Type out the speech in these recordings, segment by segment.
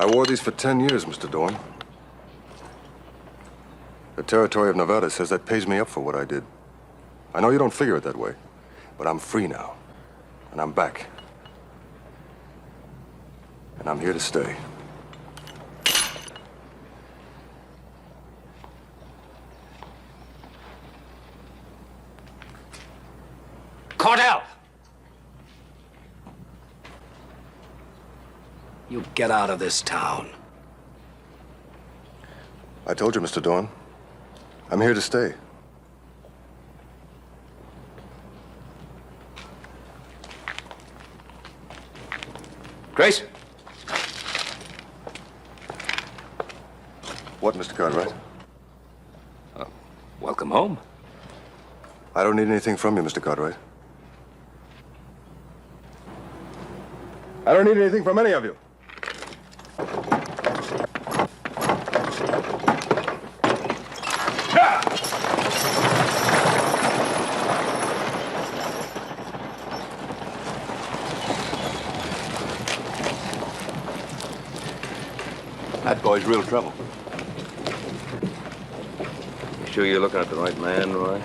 I wore these for 10 years, Mr. Dorn. The territory of Nevada says that pays me up for what I did. I know you don't figure it that way, but I'm free now. And I'm back. And I'm here to stay. Cordell! You get out of this town. I told you, Mr. Dorn. I'm here to stay. Grace? What, Mr. Cartwright? Welcome home. I don't need anything from you, Mr. Cartwright. I don't need anything from any of you. That boy's real trouble. You sure you're looking at the right man, Roy?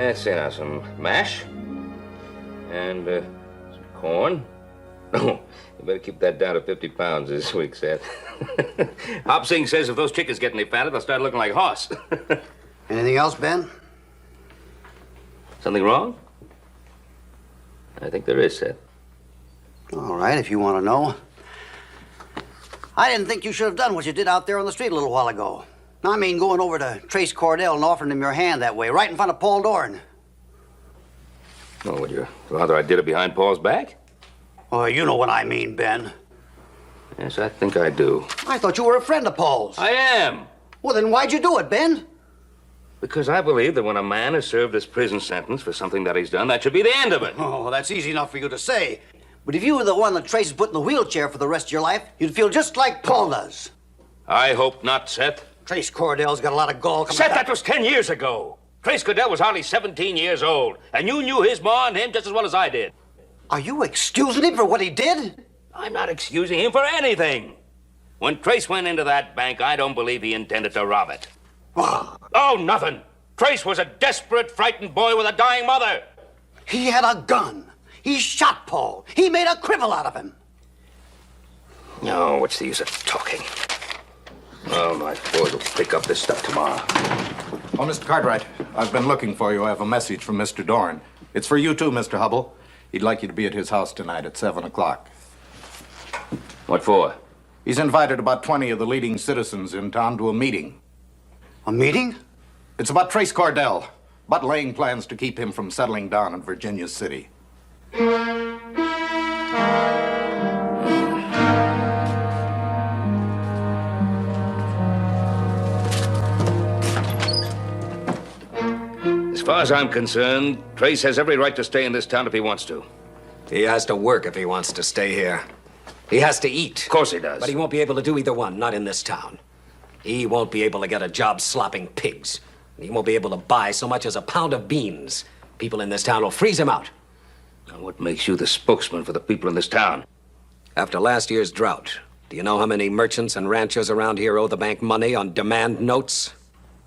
Let's see now, some mash and some corn. Oh, you better keep that down to 50 pounds this week, Seth. Hop Sing says if those chickens get any fatter, they'll start looking like horse. Anything else, Ben? Something wrong? I think there is, Seth. All right, if you want to know. I didn't think you should have done what you did out there on the street a little while ago. I mean, going over to Trace Cordell and offering him your hand that way, right in front of Paul Dorn. Oh, would you rather I did it behind Paul's back? Oh, you know what I mean, Ben. Yes, I think I do. I thought you were a friend of Paul's. I am. Well, then why'd you do it, Ben? Because I believe that when a man has served his prison sentence for something that he's done, that should be the end of it. Oh, that's easy enough for you to say. But if you were the one that Trace put in the wheelchair for the rest of your life, you'd feel just like Paul does. I hope not, Seth. Trace Cordell's got a lot of gall coming Seth, back. that was 10 years ago. Trace Cordell was hardly 17 years old, and you knew his ma and him just as well as I did. Are you excusing him for what he did? I'm not excusing him for anything. When Trace went into that bank, I don't believe he intended to rob it. Oh, nothing. Trace was a desperate, frightened boy with a dying mother. He had a gun. He shot Paul. He made a cripple out of him. No, what's the use of talking? Oh, my boys will pick up this stuff tomorrow. Oh, Mr. Cartwright, I've been looking for you. I have a message from Mr. Dorn. It's for you too, Mr. Hubble. He'd like you to be at his house tonight at 7 o'clock. What for? He's invited about 20 of the leading citizens in town to a meeting. A meeting? It's about Trace Cordell, about laying plans to keep him from settling down in Virginia City. As far as I'm concerned, Trace has every right to stay in this town if he wants to. He has to work if he wants to stay here. He has to eat. Of course he does. But he won't be able to do either one, not in this town. He won't be able to get a job slopping pigs. He won't be able to buy so much as a pound of beans. People in this town will freeze him out. Now, what makes you the spokesman for the people in this town? After last year's drought, do you know how many merchants and ranchers around here owe the bank money on demand notes?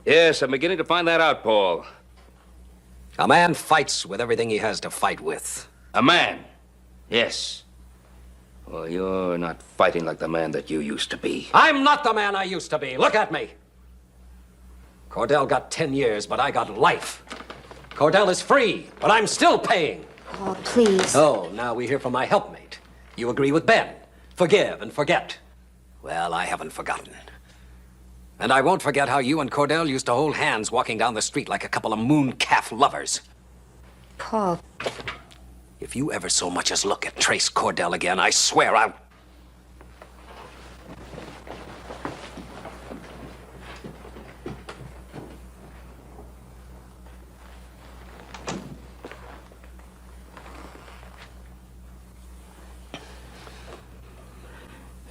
Yes, I'm beginning to find that out, Paul. A man fights with everything he has to fight with. A man? Yes. Well, you're not fighting like the man that you used to be. I'm not the man I used to be. Look at me. Cordell got 10 years, but I got life. Cordell is free, but I'm still paying. Oh, please. Oh, now we hear from my helpmate. You agree with Ben. Forgive and forget. Well, I haven't forgotten. And I won't forget how you and Cordell used to hold hands walking down the street like a couple of moon-calf lovers. Paul. If you ever so much as look at Trace Cordell again, I swear I'll...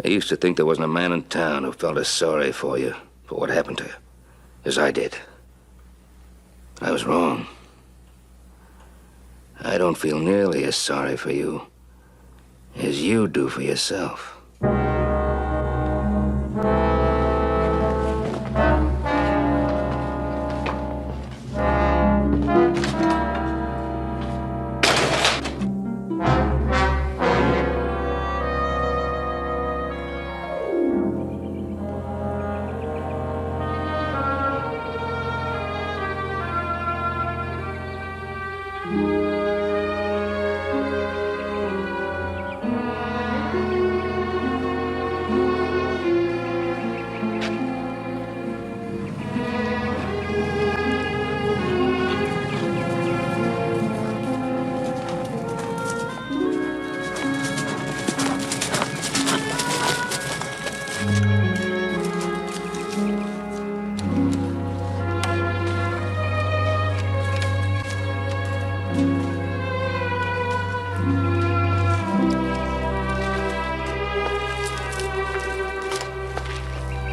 I used to think there wasn't a man in town who felt as sorry for you, for what happened to you, as I did. I was wrong. I don't feel nearly as sorry for you as you do for yourself.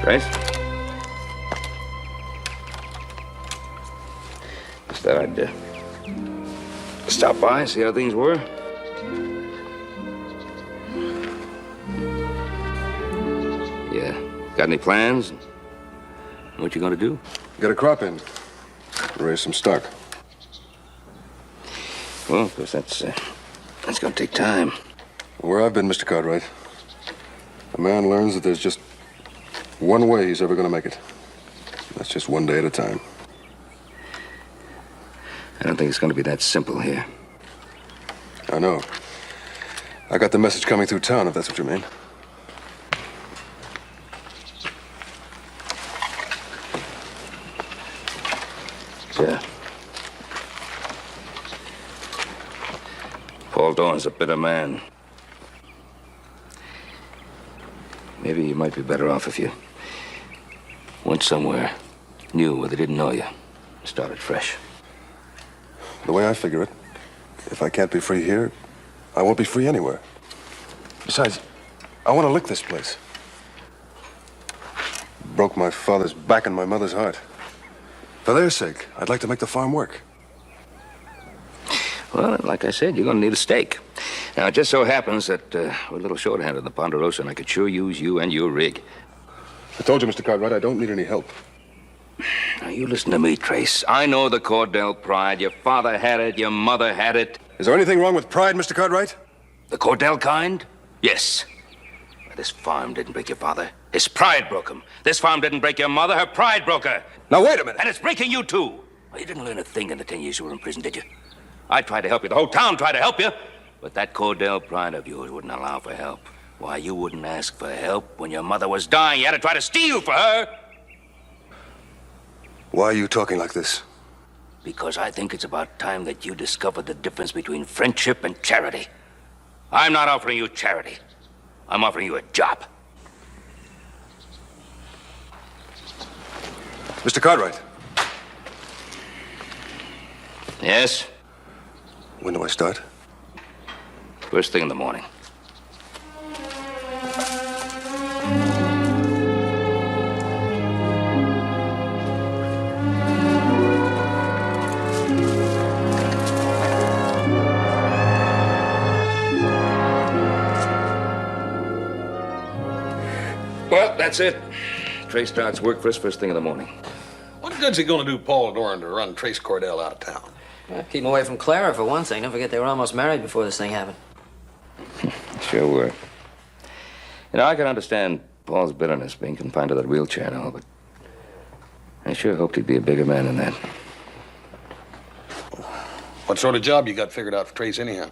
Trace? Just thought I'd stop by and see how things were. Yeah. Got any plans? What you gonna do? Get a crop in. Raise some stock. Well, of course, that's gonna take time. Where I've been, Mr. Cartwright, a man learns that there's just one way he's ever going to make it. That's just one day at a time. I don't think it's gonna be that simple here. I know. I got the message coming through town, if that's what you mean. Yeah. Paul Dorn's a bitter man. Maybe you might be better off if you went somewhere new where they didn't know you. Start it fresh. The way I figure it, if I can't be free here, I won't be free anywhere. Besides, I want to lick this place. Broke my father's back and my mother's heart. For their sake, I'd like to make the farm work. Well, like I said, you're going to need a stake. Now, it just so happens that we're a little short-handed in the Ponderosa, and I could sure use you and your rig. I told you, Mr. Cartwright, I don't need any help. Now, you listen to me, Trace. I know the Cordell pride. Your father had it. Your mother had it. Is there anything wrong with pride, Mr. Cartwright? The Cordell kind? Yes. But this farm didn't break your father. His pride broke him. This farm didn't break your mother. Her pride broke her. Now, wait a minute. And it's breaking you, too. Well, you didn't learn a thing in the 10 years you were in prison, did you? I tried to help you. The whole town tried to help you. But that Cordell pride of yours wouldn't allow for help. Why, you wouldn't ask for help when your mother was dying. You had to try to steal for her. Why are you talking like this? Because I think it's about time that you discovered the difference between friendship and charity. I'm not offering you charity. I'm offering you a job. Mr. Cartwright. Yes? When do I start? First thing in the morning. Well, that's it. Trey starts work for us first thing in the morning. What good's it going to do Paul Doran to run Trace Cordell out of town? Well, keep him away from Clara, for one thing. Don't forget they were almost married before this thing happened. Sure were. You know, I can understand Paul's bitterness being confined to that wheelchair and all, but I sure hoped he'd be a bigger man than that. What sort of job you got figured out for Trace anyhow?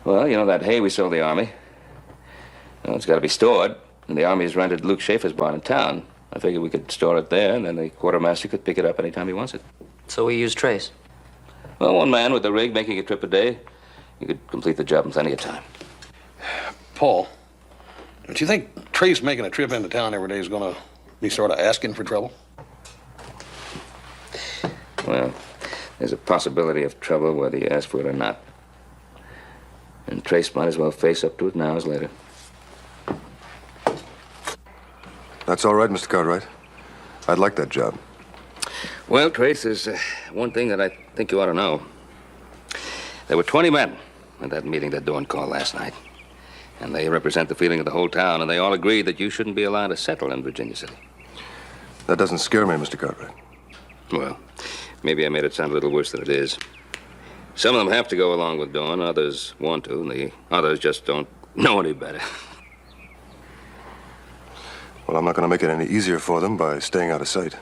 Well, you know that hay we sold the Army? Well, it's got to be stored, and the Army's rented Luke Schaefer's barn in town. I figured we could store it there, and then the quartermaster could pick it up anytime he wants it. So we used Trace. Well, one man with the rig making a trip a day, you could complete the job in plenty of time. Paul, don't you think Trace making a trip into town every day is going to be sort of asking for trouble? Well, there's a possibility of trouble whether you ask for it or not. And Trace might as well face up to it now as later. That's all right, Mr. Cartwright. I'd like that job. Well, Trace, there's one thing that I think you ought to know. There were 20 men at that meeting that Dorn called last night. And they represent the feeling of the whole town, and they all agreed that you shouldn't be allowed to settle in Virginia City. That doesn't scare me, Mr. Cartwright. Well, maybe I made it sound a little worse than it is. Some of them have to go along with Dorn, others want to, and the others just don't know any better. Well, I'm not going to make it any easier for them by staying out of sight.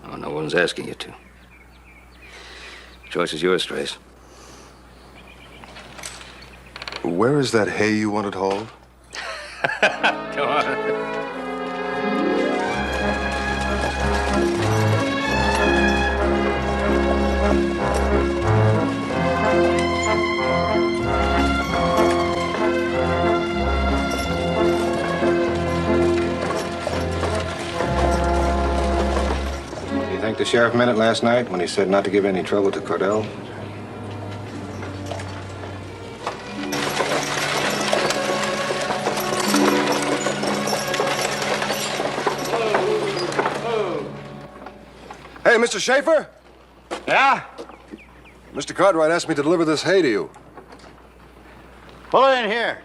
Oh, no one's asking you to. Choice is yours, Trace. Where is that hay you wanted hauled? Come on. Do you think the sheriff meant it last night when he said not to give any trouble to Cordell? Hey, Mr. Schaefer? Yeah? Mr. Cartwright asked me to deliver this hay to you. Pull it in here.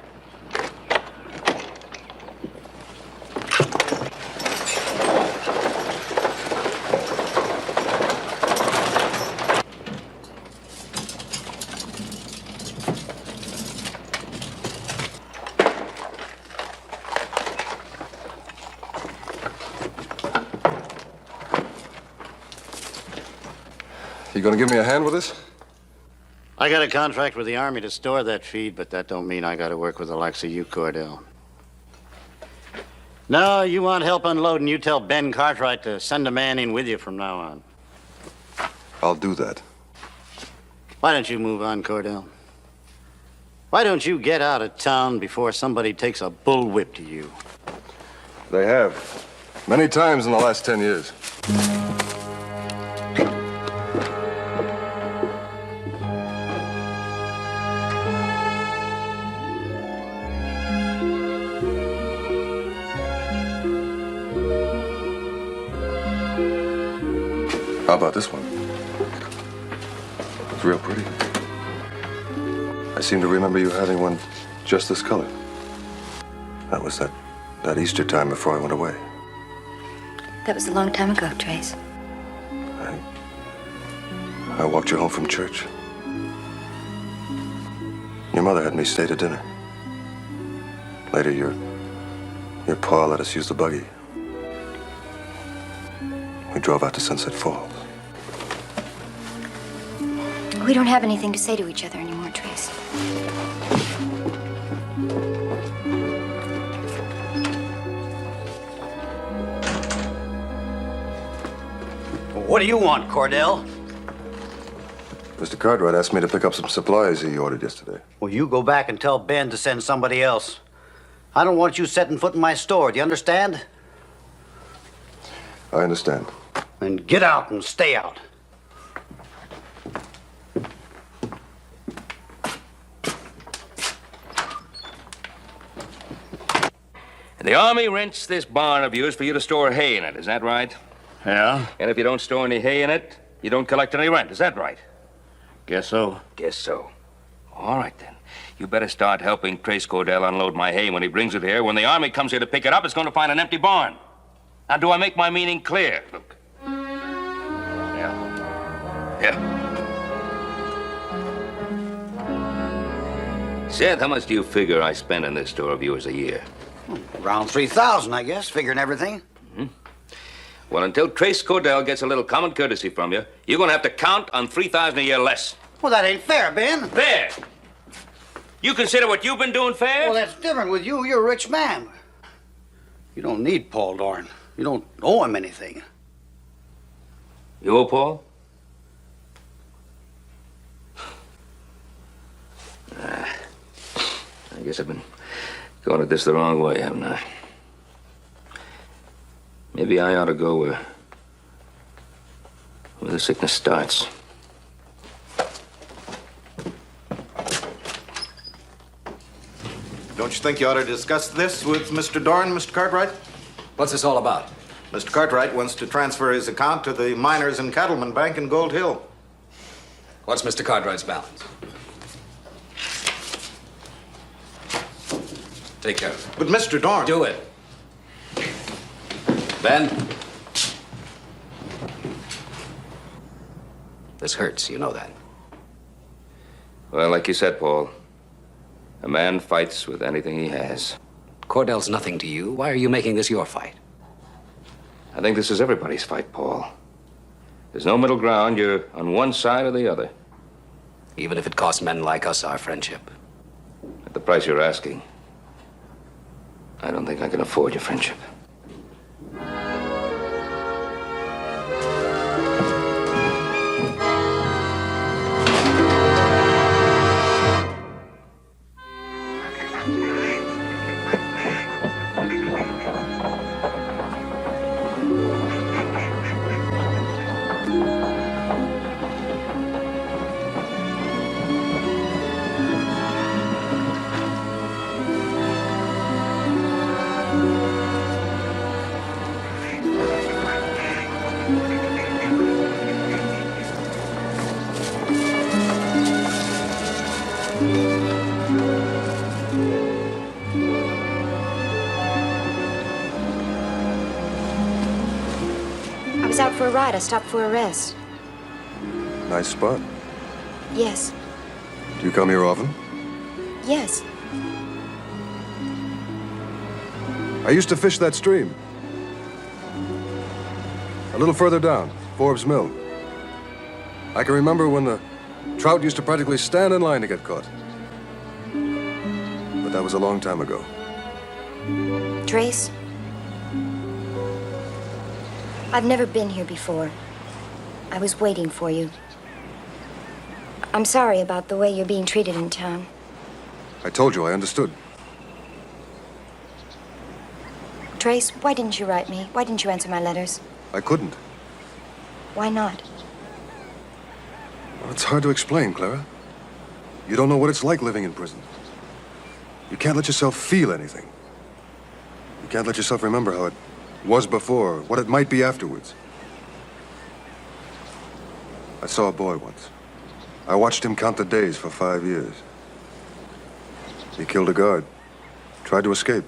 You gonna give me a hand with this? I got a contract with the Army to store that feed, but that don't mean I got to work with the likes of you, Cordell. No, you want help unloading, you tell Ben Cartwright to send a man in with you from now on. I'll do that. Why don't you move on, Cordell? Why don't you get out of town before somebody takes a bullwhip to you? They have. Many times in the last 10 years. How about this one? It's real pretty. I seem to remember you having one just this color. That was that Easter time before I went away. That was a long time ago, Trace. I walked you home from church. Your mother had me stay to dinner. Later, your pa let us use the buggy. We drove out to Sunset Falls. We don't have anything to say to each other anymore, Trace. What do you want, Cordell? Mr. Cartwright asked me to pick up some supplies he ordered yesterday. Well, you go back and tell Ben to send somebody else. I don't want you setting foot in my store. Do you understand? I understand. Then get out and stay out. The Army rents this barn of yours for you to store hay in it, is that right? Yeah? And if you don't store any hay in it, you don't collect any rent, is that right? Guess so. Guess so. All right, then. You better start helping Trace Cordell unload my hay when he brings it here. When the Army comes here to pick it up, it's going to find an empty barn. Now, do I make my meaning clear? Look. Yeah. Seth, how much do you figure I spend in this store of yours a year? Around 3,000, I guess, figuring everything. Well, until Trace Cordell gets a little common courtesy from you, you're going to have to count on 3,000 a year less. Well, that ain't fair, Ben. Fair? You consider what you've been doing fair? Well, that's different with you. You're a rich man. You don't need Paul Dorn. You don't owe him anything. You owe Paul? I guess I've been going at this the wrong way, haven't I? Maybe I ought to go where the sickness starts. Don't you think you ought to discuss this with Mr. Dorn, Mr. Cartwright? What's this all about? Mr. Cartwright wants to transfer his account to the Miners and Cattlemen Bank in Gold Hill. What's Mr. Cartwright's balance? Take care of it. But Mr. Dorn... Do it. Ben? This hurts, you know that. Well, like you said, Paul, a man fights with anything he has. Cordell's nothing to you. Why are you making this your fight? I think this is everybody's fight, Paul. There's no middle ground. You're on one side or the other. Even if it costs men like us our friendship. At the price you're asking, I don't think I can afford your friendship. I was out for a ride. I stopped for a rest. Nice spot. Yes. Do you come here often? Yes. I used to fish that stream. A little further down, Forbes Mill. I can remember when the trout used to practically stand in line to get caught. But that was a long time ago. Trace? I've never been here before. I was waiting for you. I'm sorry about the way you're being treated in town. I told you I understood. Trace, why didn't you write me? Why didn't you answer my letters? I couldn't. Why not? Well, it's hard to explain, Clara. You don't know what it's like living in prison. You can't let yourself feel anything. You can't let yourself remember how it was before, what it might be afterwards. I saw a boy once. I watched him count the days for 5 years. He killed a guard, tried to escape.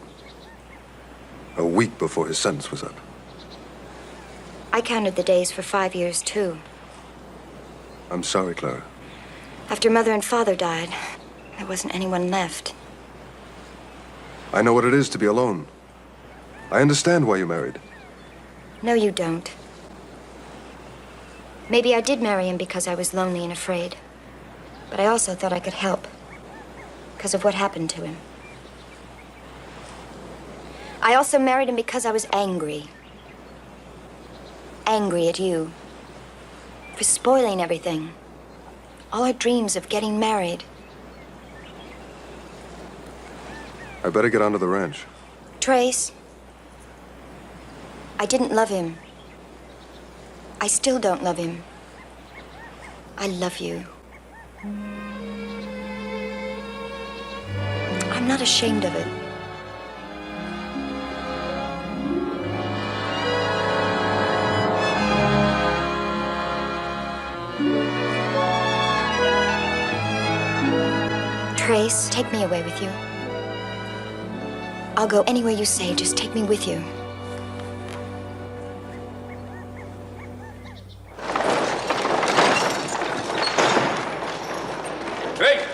A week before his sentence was up. I counted the days for 5 years, too. I'm sorry, Clara. After Mother and Father died, there wasn't anyone left. I know what it is to be alone. I understand why you married. No, you don't. Maybe I did marry him because I was lonely and afraid. But I also thought I could help. Because of what happened to him. I also married him because I was angry. Angry at you. For spoiling everything. All our dreams of getting married. I better get onto the ranch. Trace, I didn't love him. I still don't love him. I love you. I'm not ashamed of it. Trace, take me away with you. I'll go anywhere you say. Just take me with you. Trace!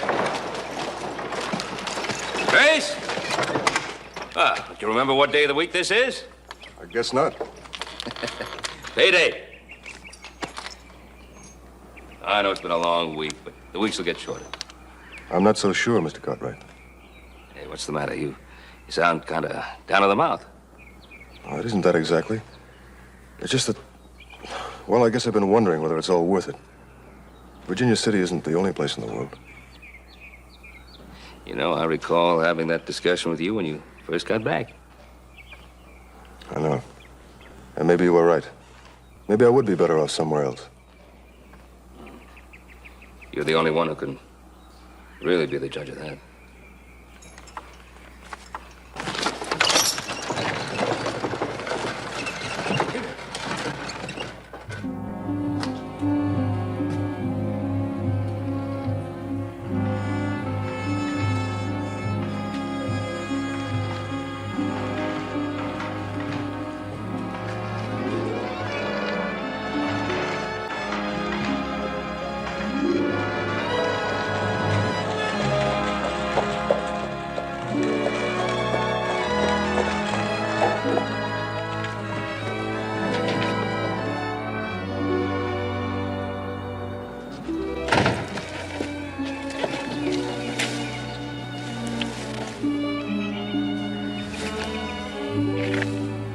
Trace! Ah, do you remember what day of the week this is? I guess not. Payday. I know it's been a long week, but the weeks will get shorter. I'm not so sure, Mr. Cartwright. Hey, what's the matter? You sound kind of down to the mouth. Oh, it isn't that exactly. It's just that, well, I guess I've been wondering whether it's all worth it. Virginia City isn't the only place in the world. You know, I recall having that discussion with you when you first got back. I know. And maybe you were right. Maybe I would be better off somewhere else. You're the only one who can really be the judge of that.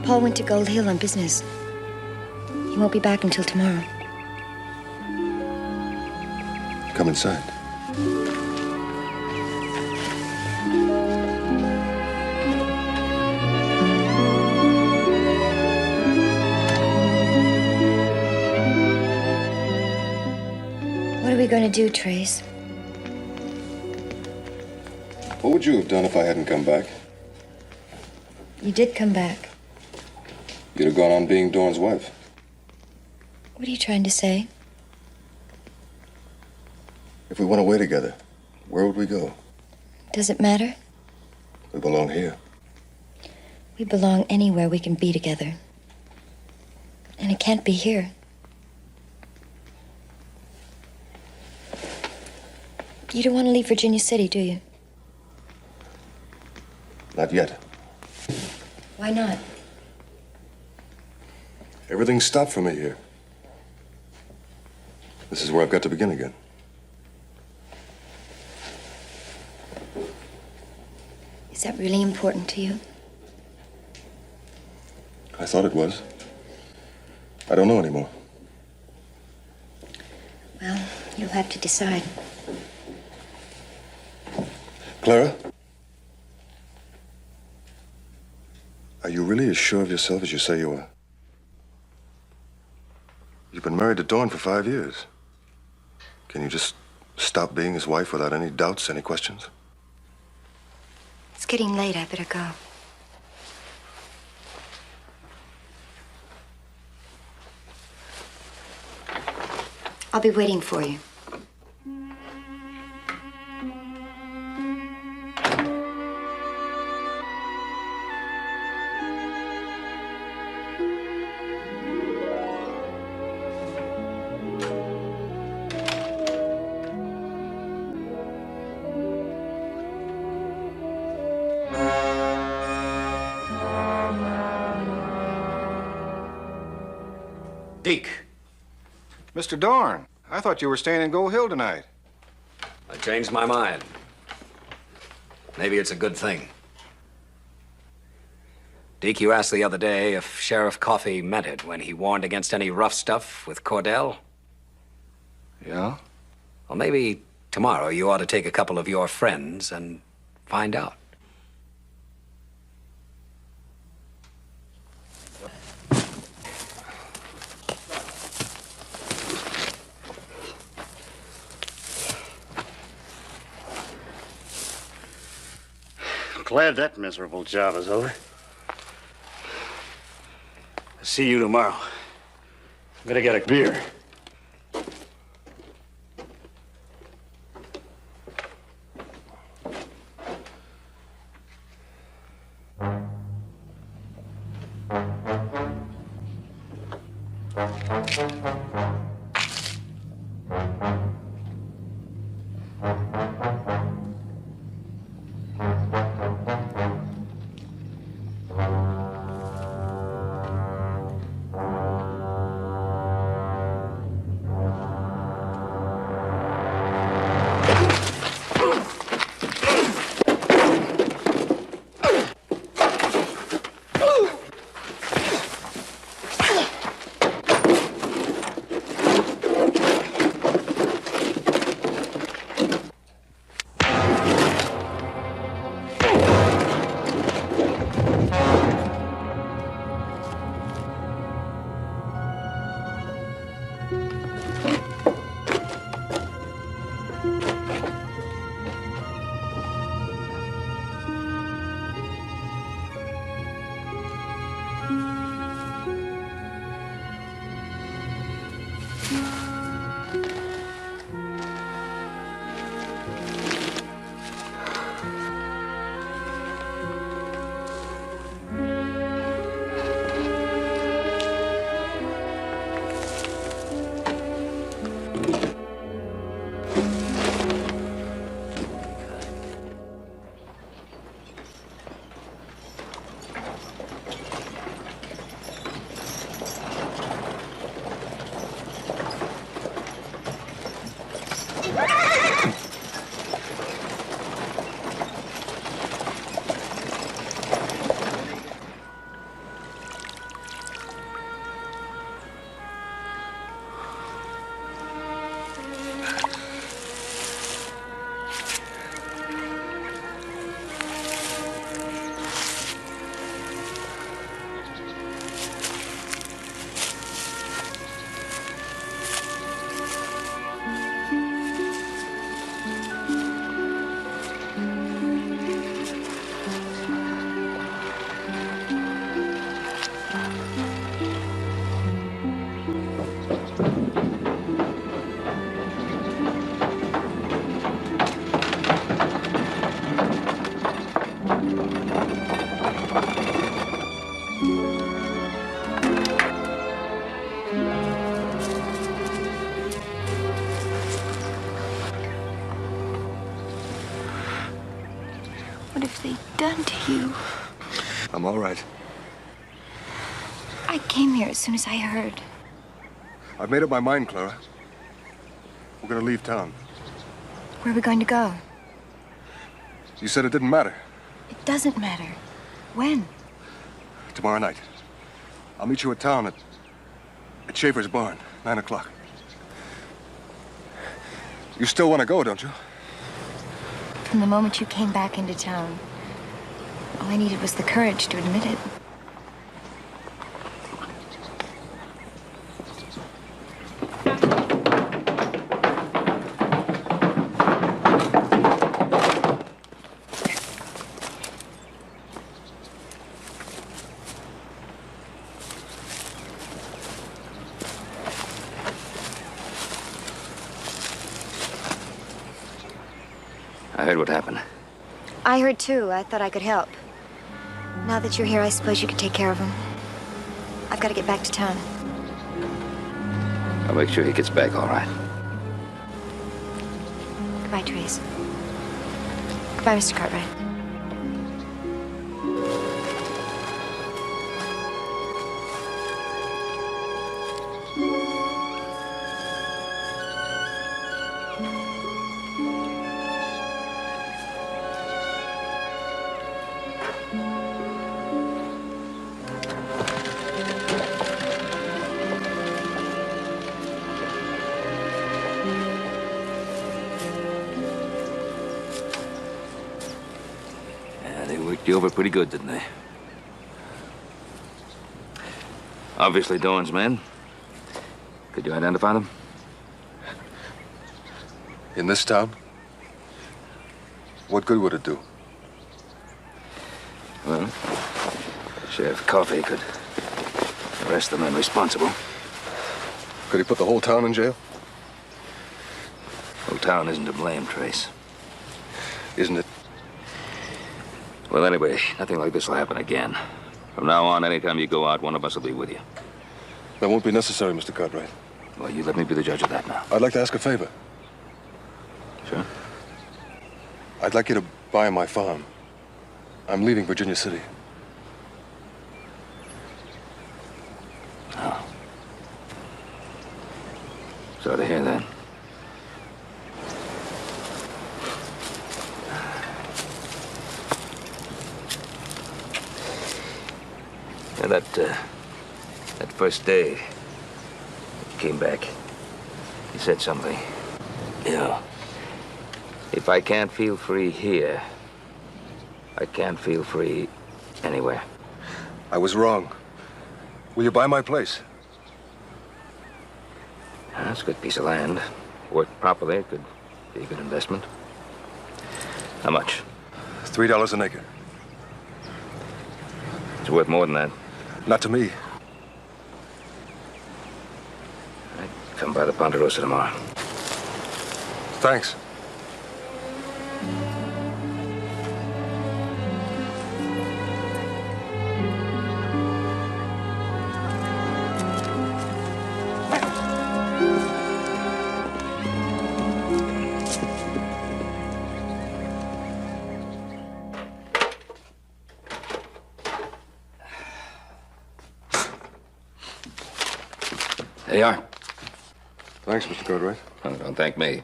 Paul went to Gold Hill on business. He won't be back until tomorrow. Come inside. What are we going to do, Trace? What would you have done if I hadn't come back? You did come back. You'd have gone on being Dorn's wife. What are you trying to say? If we went away together, where would we go? Does it matter? We belong here. We belong anywhere we can be together. And it can't be here. You don't want to leave Virginia City, do you? Not yet. Why not? Everything stopped for me here. This is where I've got to begin again. Is that really important to you? I thought it was. I don't know anymore. Well, you'll have to decide. Clara? Are you really as sure of yourself as you say you are? You've been married to Dorn for 5 years. Can you just stop being his wife without any doubts, any questions? It's getting late. I better go. I'll be waiting for you. Deke, Mr. Dorn, I thought you were staying in Gold Hill tonight. I changed my mind. Maybe it's a good thing. Deke, you asked the other day if Sheriff Coffey meant it when he warned against any rough stuff with Cordell. Yeah? Well, maybe tomorrow you ought to take a couple of your friends and find out. Glad that miserable job is over. I'll see you tomorrow. I'm gonna get a beer. What have they done to you? I'm all right. I came here as soon as I heard. I've made up my mind, Clara. We're gonna leave town. Where are we going to go? You said it didn't matter. It doesn't matter. When? Tomorrow night. I'll meet you at town at Schaefer's barn, 9 o'clock. You still want to go, don't you? From the moment you came back into town, all I needed was the courage to admit it. heard what happened. I heard too. I thought I could help. Now that you're here, I suppose you could take care of him. I've got to get back to town. I'll make sure he gets back all right. Goodbye, Trace. Goodbye, Mr. Cartwright. You over pretty good, didn't they? Obviously Dorn's men. Could you identify them? In this town? What good would it do? Well, Sheriff Coffey could arrest the men responsible. Could he put the whole town in jail? The whole town isn't to blame, Trace. Isn't it? Well, anyway, nothing like this will happen again. From now on, anytime you go out, one of us will be with you. That won't be necessary, Mr. Cartwright. Well, you let me be the judge of that now. I'd like to ask a favor. Sure. I'd like you to buy my farm. I'm leaving Virginia City. Oh. Sorry to hear that. Yeah, that first day he came back, he said something. You know, if I can't feel free here, I can't feel free anywhere. I was wrong. Will you buy my place? That's a good piece of land. Worked properly, it could be a good investment. How much? $3 an acre. It's worth more than that. Not to me. I'd come by the Ponderosa tomorrow. Thanks. There you are. Thanks, Mr. Cartwright. Oh, don't thank me.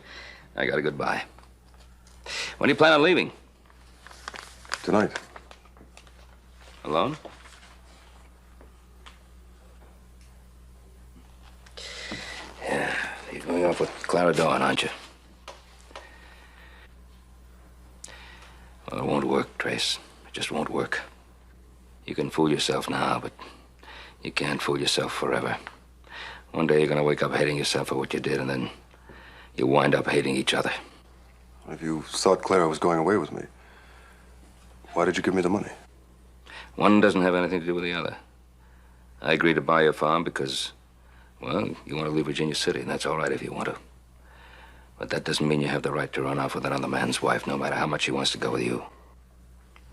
I got a goodbye. When do you plan on leaving? Tonight. Alone? Yeah, you're going off with Clara Dawn, aren't you? Well, it won't work, Trace. It just won't work. You can fool yourself now, but you can't fool yourself forever. One day you're gonna wake up hating yourself for what you did, and then you'll wind up hating each other. If you thought Clara was going away with me, why did you give me the money? One doesn't have anything to do with the other. I agreed to buy your farm because, well, you want to leave Virginia City, and that's all right if you want to. But that doesn't mean you have the right to run off with another man's wife, no matter how much she wants to go with you.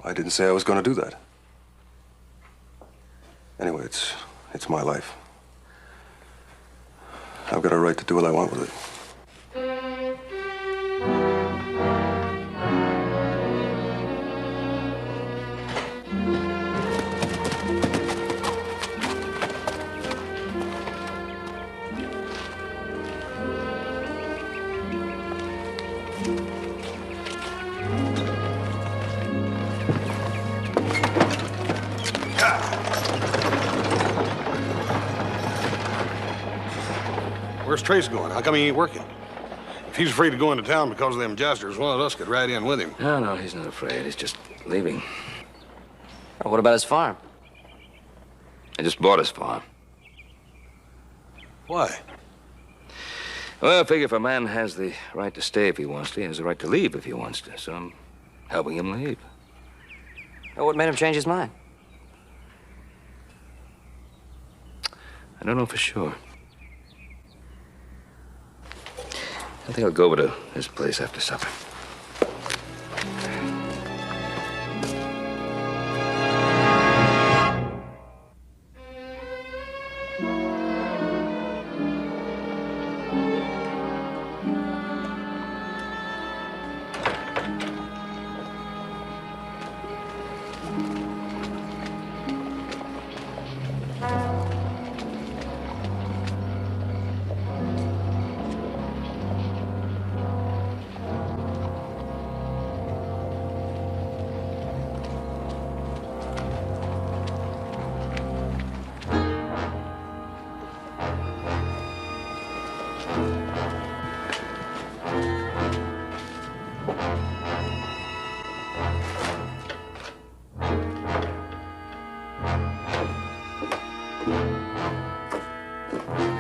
I didn't say I was going to do that. Anyway, it's my life. I've got a right to do what I want with it. Where's Trace going? How come he ain't working? If he's afraid to go into town because of them jesters, one of us could ride in with him. No, he's not afraid. He's just leaving. Oh, what about his farm? I just bought his farm. Why? Well, I figure if a man has the right to stay if he wants to, he has the right to leave if he wants to. So I'm helping him leave. Oh, what made him change his mind? I don't know for sure. I think I'll go over to his place after supper.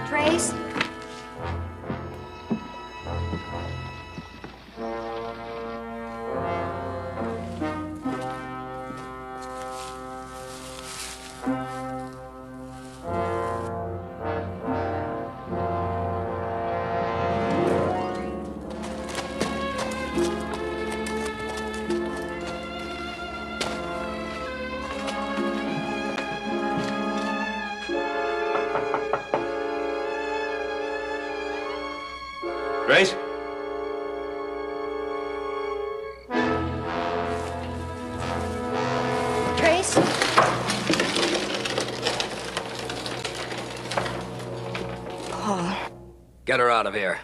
Trace? Grace? Trace? Paul. Get her out of here.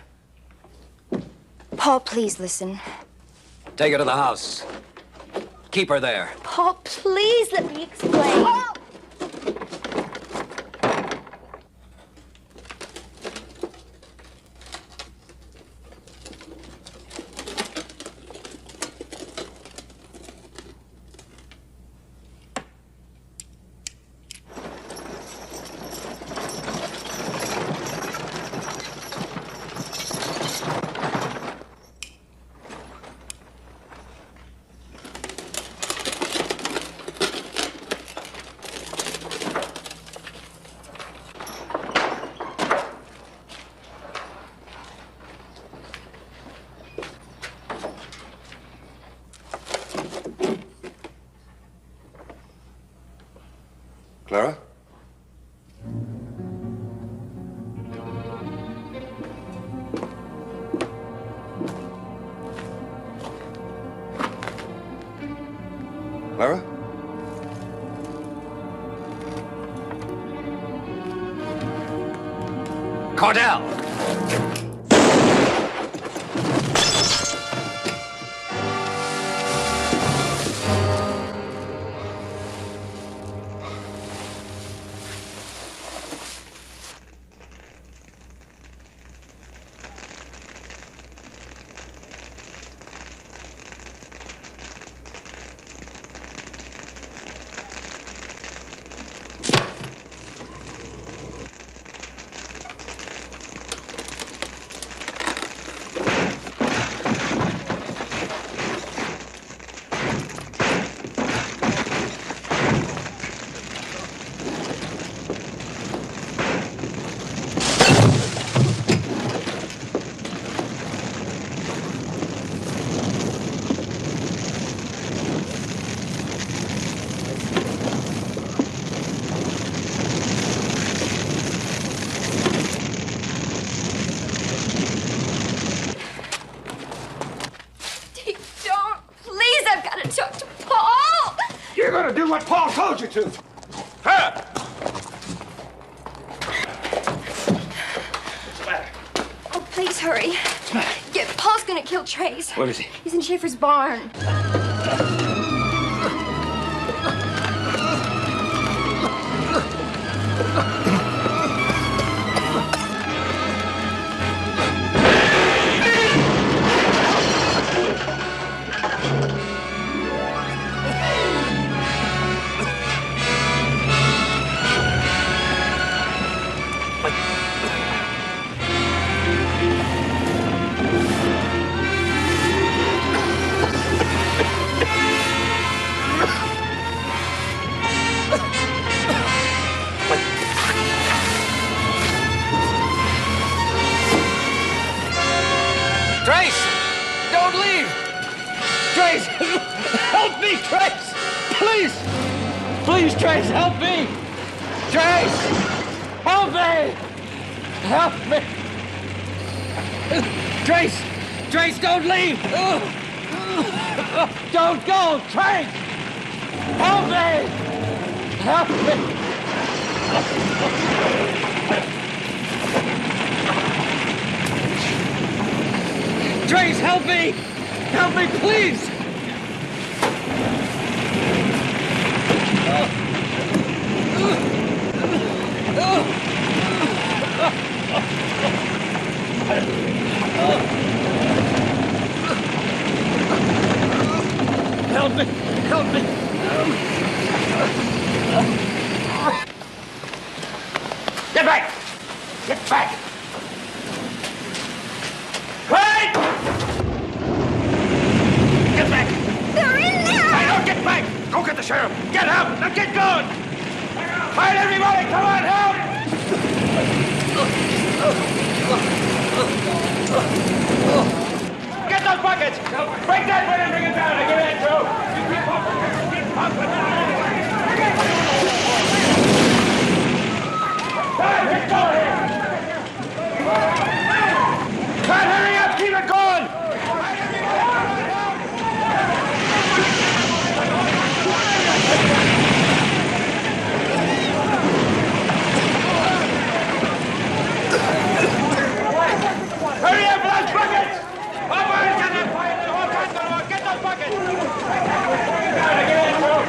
Paul, please listen. Take her to the house. Keep her there. Paul, please let me explain. Clara? Clara? Cordell! You're gonna do what Paul told you to. Huh? Oh, please hurry. Yeah, Paul's gonna kill Trace. Where is he? He's in Schaefer's barn. Trace! Don't leave! Trace! Help me, Trace! Please! Please, Trace, help me! Trace! Help me! Help me! Trace! Trace, don't leave! Don't go! Trace! Help me! Help me! Trace, help me! Help me, please! back! Get back! Clyde! Get back! They're in there! I don't get back! Go get the sheriff! Get out! Now get going! Fight everybody! Come on, help! Get those buckets! Break that one and bring it down! Give me that, Joe! Keep pumping! Get going! Clyde, hurry up! Keep it going! Hurry up for those buckets! Oh, boys, get that fire! All kinds going on! Get those buckets! Get in, Joe!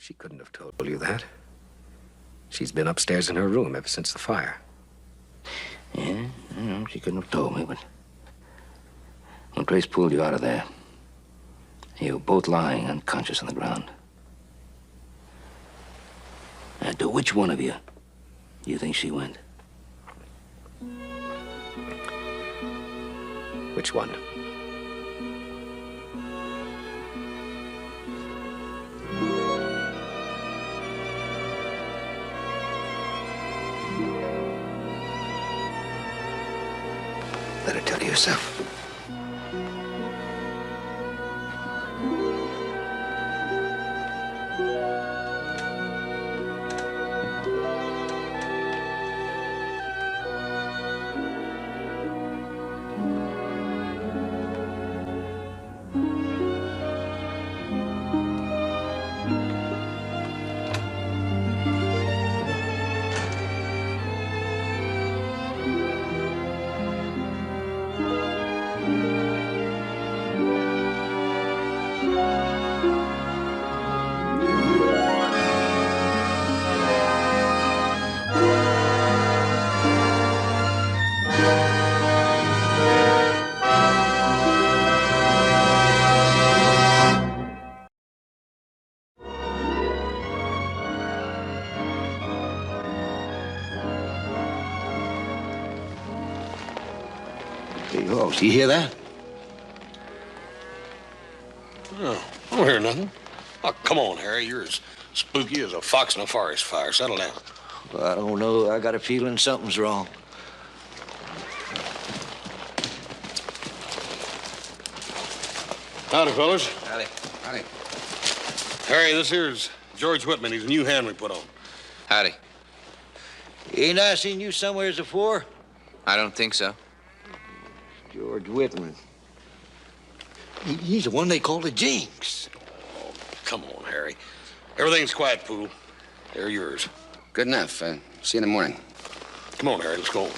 She couldn't have told you that. She's been upstairs in her room ever since the fire. Yeah, I know, she couldn't have told me, but when Trace pulled you out of there, you were both lying unconscious on the ground. Now, to which one of you do you think she went? Which one? Let her tell you herself. Hey, Hoss, you hear that? No, I don't hear nothing. Oh, come on, Harry. You're as spooky as a fox in a forest fire. Settle down. Well, I don't know. I got a feeling something's wrong. Howdy, fellas. Howdy. Howdy. Harry, this here's George Whitman. He's a new hand we put on. Howdy. Ain't I seen you somewheres before? I don't think so. George Whitman. He's the one they call the Jinx. Oh, come on, Harry. Everything's quiet, Poodle. They're yours. Good enough. See you in the morning. Come on, Harry. Let's go.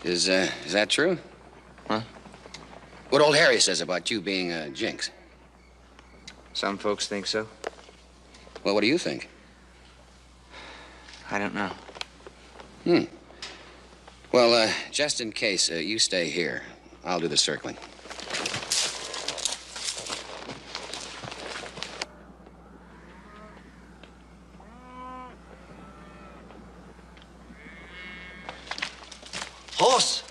Is that true? Huh? What old Harry says about you being a jinx. Some folks think so. Well, what do you think? I don't know. Well, just in case, you stay here. I'll do the circling. Hoss,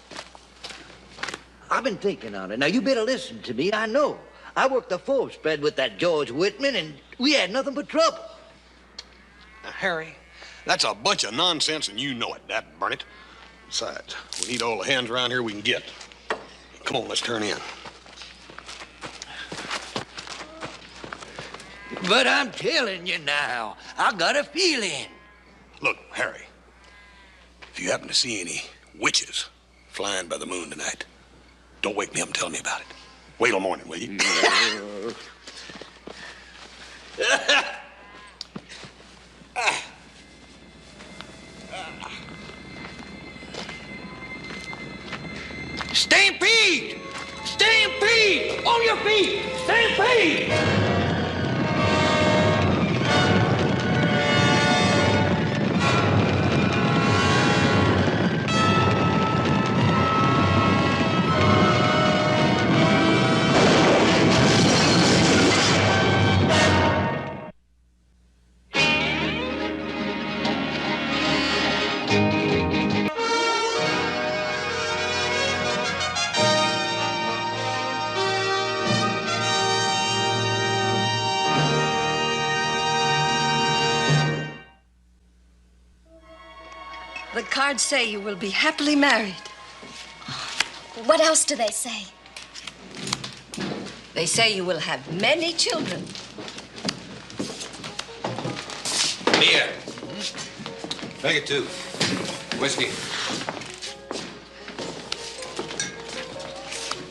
I've been thinking on it. Now, you better listen to me. I know. I worked the full spread with that George Whitman, and we had nothing but trouble. Now, Harry, that's a bunch of nonsense, and you know it. That burn it. Besides, we need all the hands around here we can get. Come on, let's turn in. But I'm telling you now, I got a feeling. Look, Harry, if you happen to see any witches flying by the moon tonight, don't wake me up and tell me about it. Wait till morning, will you? Stampede! Stampede! On your feet! Stampede! The cards say you will be happily married. What else do they say? They say you will have many children. Beer. Make it 2. Whiskey.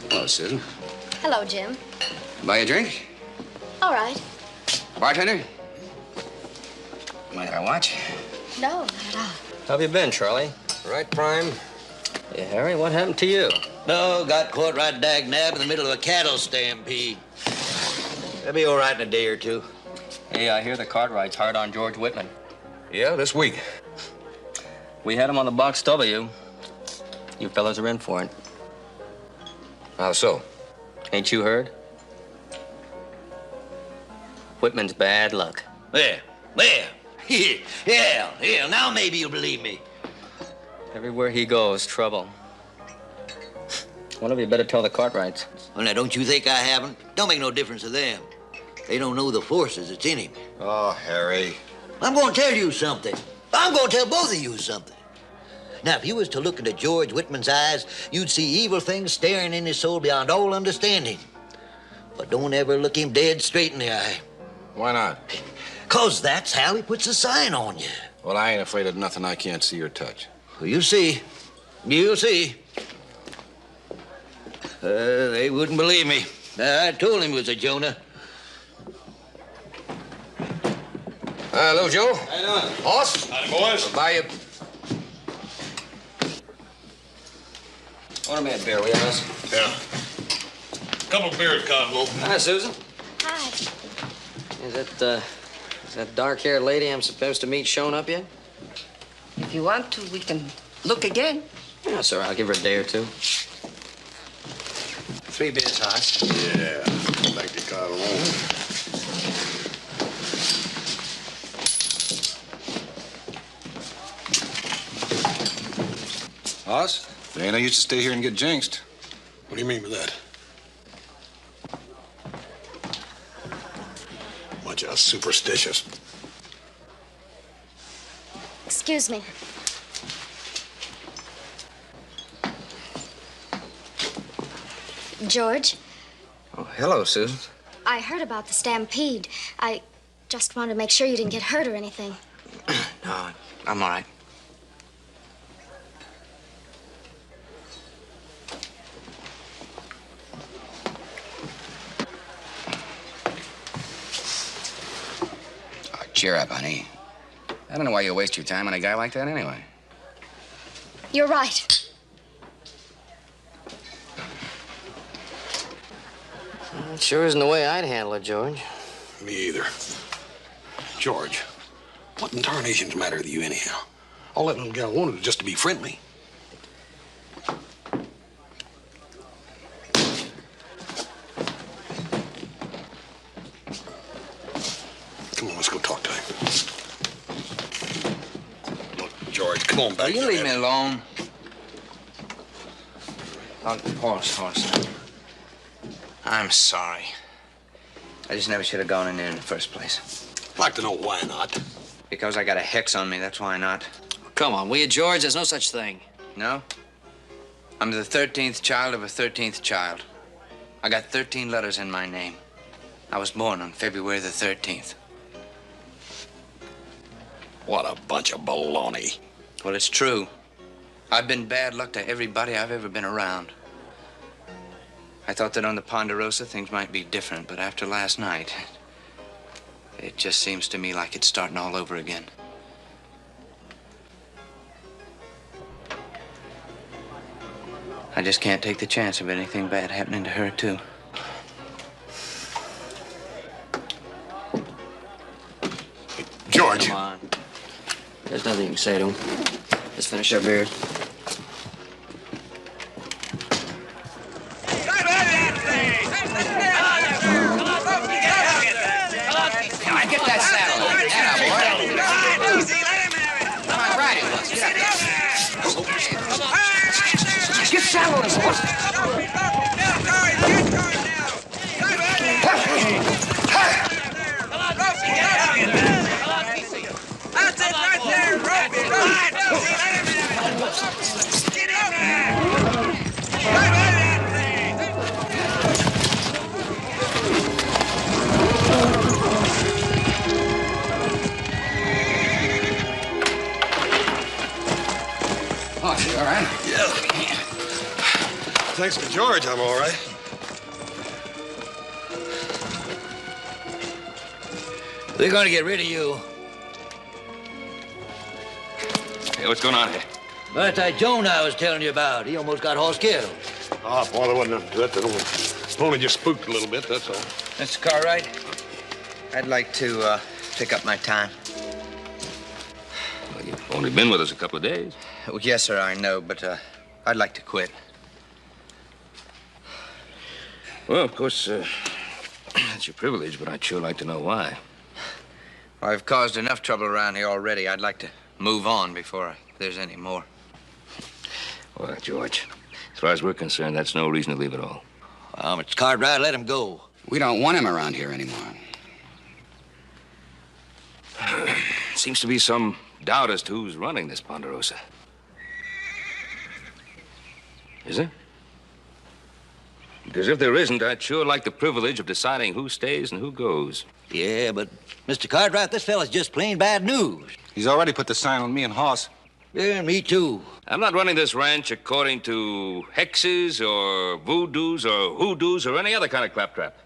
Hello, Susan. Hello, Jim. Buy a drink? All right. Bartender? Mind if I watch? No, not at all. How have you been, Charlie? Right prime? Hey, Harry, what happened to you? No, got caught right dag nab in the middle of a cattle stampede. They'll be all right in a day or two. Hey, I hear the Cartwrights hard on George Whitman. Yeah, this week. We had him on the Box W. You fellas are in for it. How so? Ain't you heard? Whitman's bad luck. There. Yeah, now maybe you'll believe me. Everywhere he goes, trouble. One of you better tell the Cartwrights. Well, now, don't you think I haven't? Don't make no difference to them. They don't know the forces that's in him. Oh, Harry. I'm going to tell you something. I'm going to tell both of you something. Now, if you was to look into George Whitman's eyes, you'd see evil things staring in his soul beyond all understanding. But don't ever look him dead straight in the eye. Why not? 'Cause that's how he puts a sign on you. Well, I ain't afraid of nothing I can't see or touch. Well, you'll see. You'll see. They wouldn't believe me. I told him it was a Jonah. Hello, Joe. How you doing? Hoss? Howdy, boys. I'll buy you. Order me a beer, will you, miss? Yeah. Couple beers, Cosmo. Hi, Susan. Hi. Is that dark-haired lady I'm supposed to meet shown up yet? If you want to, we can look again. Yeah, sir, I'll give her a day or two. 3 beers, Hoss. Yeah. Like the car alone. Hoss? There ain't no use to stay here and get jinxed. What do you mean by that? Bunch of superstitious. Excuse me. George, Oh, hello, Susan. I heard about the stampede. I just wanted to make sure you didn't get hurt or anything. No, I'm all right. Oh, cheer up, honey. I don't know why you waste your time on a guy like that anyway. You're right. It sure isn't the way I'd handle it, George. Me either. George, what in tarnation's the matter with you anyhow? All that little gal wanted was just to be friendly. Come on, let's go talk to him. Look, George, come on back. Will you leave me alone? Horse. I'm sorry. I just never should have gone in there in the first place. I'd like to know why not. Because I got a hex on me, that's why not. Come on, will you, George? There's no such thing. No? I'm the 13th child of a 13th child. I got 13 letters in my name. I was born on February the 13th. What a bunch of baloney. Well, it's true. I've been bad luck to everybody I've ever been around. I thought that on the Ponderosa things might be different, but after last night, it just seems to me like it's starting all over again. I just can't take the chance of anything bad happening to her, too. George. Come on. There's nothing you can say to him. Let's finish our beer. Get that saddle. Come on, ride it, Buzz. Get saddle and horse. That's it right there, rope. Get in there. Oh, you all right? Yeah. Thanks to George, I'm all right. They're gonna get rid of you. Hey, what's going on here? That's that Joan I was telling you about. He almost got horse killed. Oh, boy, there wasn't nothing to it. That only just spooked a little bit, that's all. Mr. Cartwright, I'd like to pick up my time. Well, you've only been with us a couple of days. Well, yes, sir, I know, but I'd like to quit. Well, of course, that's your privilege, but I'd sure like to know why. Well, I've caused enough trouble around here already. I'd like to move on before there's any more. Well, George, as far as we're concerned, that's no reason to leave at all. Well, Mr. Cartwright, let him go. We don't want him around here anymore. Seems to be some doubt as to who's running this Ponderosa. Is there? Because if there isn't, I'd sure like the privilege of deciding who stays and who goes. Yeah, but Mr. Cartwright, this fella's just plain bad news. He's already put the sign on me and Hoss. Yeah, me too. I'm not running this ranch according to hexes or voodoos or hoodoos or any other kind of claptrap.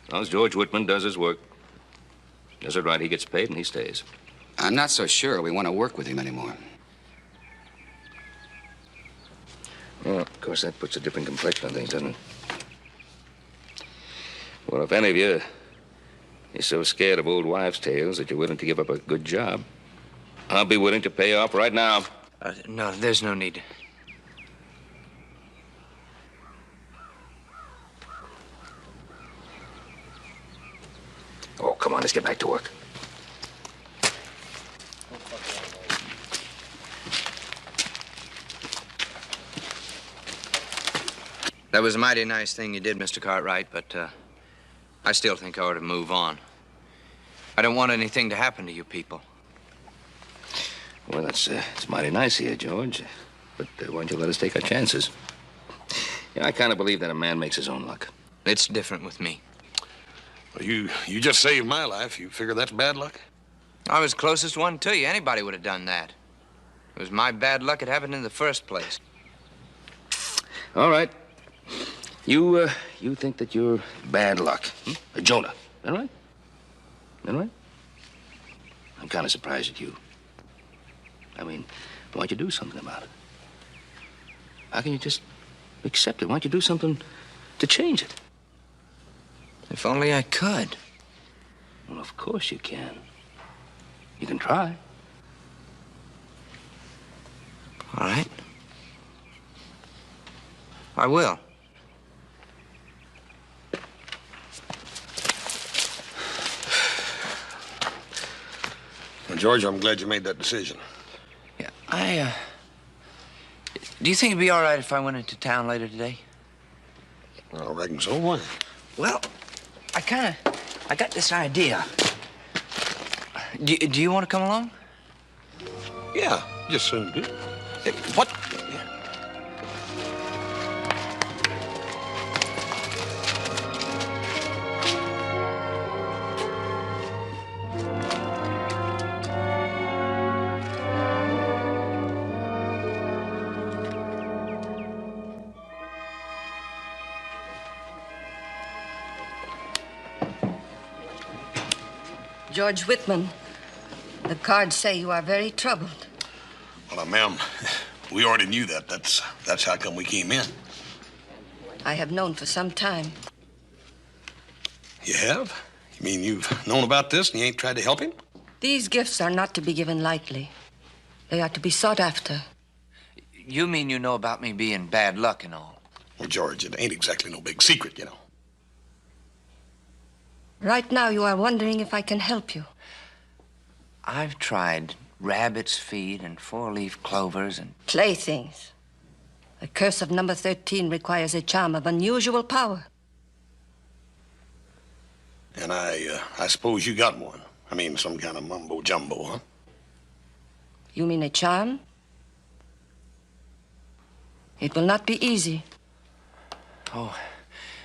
As long as George Whitman does his work, does it right, he gets paid and he stays. I'm not so sure we want to work with him anymore. Well, of course, that puts a different complexion on things, doesn't it? Well, if any of you is so scared of old wives' tales that you're willing to give up a good job, I'll be willing to pay off right now. No, there's no need. Oh, come on, let's get back to work. That was a mighty nice thing you did, Mr. Cartwright, but I still think I ought to move on. I don't want anything to happen to you people. Well, it's mighty nice of you, George. But why don't you let us take our chances? Yeah, I kind of believe that a man makes his own luck. It's different with me. Well, you just saved my life. You figure that's bad luck? I was closest one to you. Anybody would have done that. It was my bad luck it happened in the first place. All right. You think that you're bad luck, Jonah, all right? All right? I'm kind of surprised at you. I mean, why don't you do something about it? How can you just accept it? Why don't you do something to change it? If only I could. Well, of course you can. You can try. All right. I will. Well, George, I'm glad you made that decision. Yeah, do you think it'd be all right if I went into town later today? I reckon so. Why? Well, I got this idea. Do you want to come along? Yeah, just soon do. What? George Whitman, the cards say you are very troubled. Well, ma'am, we already knew that. That's how come we came in. I have known for some time. You have? You mean you've known about this and you ain't tried to help him? These gifts are not to be given lightly. They are to be sought after. You mean you know about me being bad luck and all? Well, George, it ain't exactly no big secret, you know. Right now, you are wondering if I can help you. I've tried rabbit's feet and four-leaf clovers and... Playthings. The curse of number 13 requires a charm of unusual power. And I suppose you got one. I mean, some kind of mumbo-jumbo, huh? You mean a charm? It will not be easy. Oh,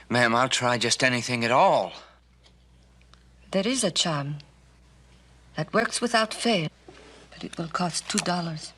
ma'am, I'll try just anything at all. There is a charm that works without fail, but it will cost $2.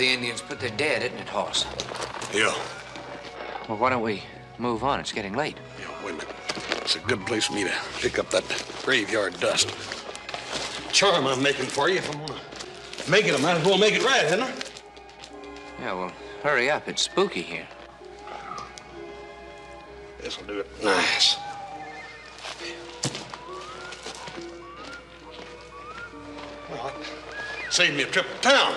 the Indians put their dead, isn't it, Hoss? Yeah. Well, why don't we move on? It's getting late. Yeah, wait a minute. It's a good place for me to pick up that graveyard dust. Charm I'm making for you. If I'm gonna make it, I might as well make it right, hadn't I? Yeah, well, hurry up. It's spooky here. This'll do it nice. Well, it saved me a trip to town.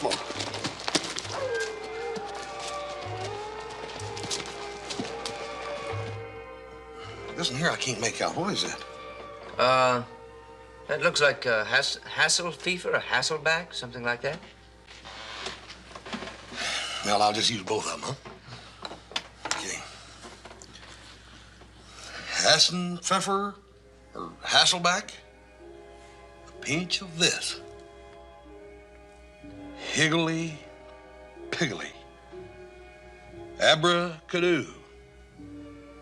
Come on. This one here I can't make out. What is that? That looks like Hasselfiefer or Hasselback, something like that. Well, I'll just use both of them, huh? Okay. Hassenpfeffer or Hasselback. A pinch of this. Higgly piggly. Abracadoo.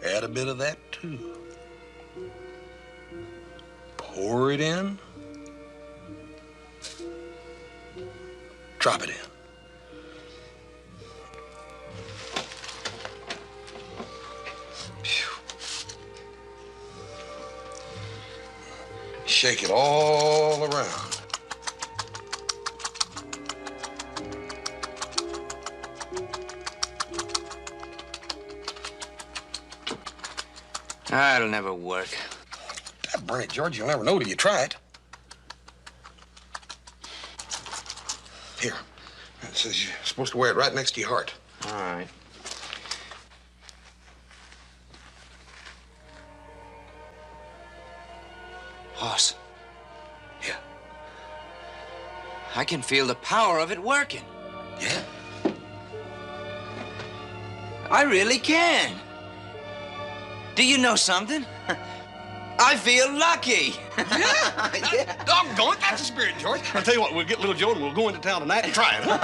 Add a bit of that, too. Pour it in. Drop it in. Phew. Shake it all around. It'll never work. Burn it, George. You'll never know till you try it. Here. It says you're supposed to wear it right next to your heart. All right. Hoss. Yeah. I can feel the power of it working. Yeah? I really can. Do you know something? I feel lucky. Yeah? Doggone it, that's the spirit, George. I'll tell you what, we'll get little Joe and we'll go into town tonight and try it, huh?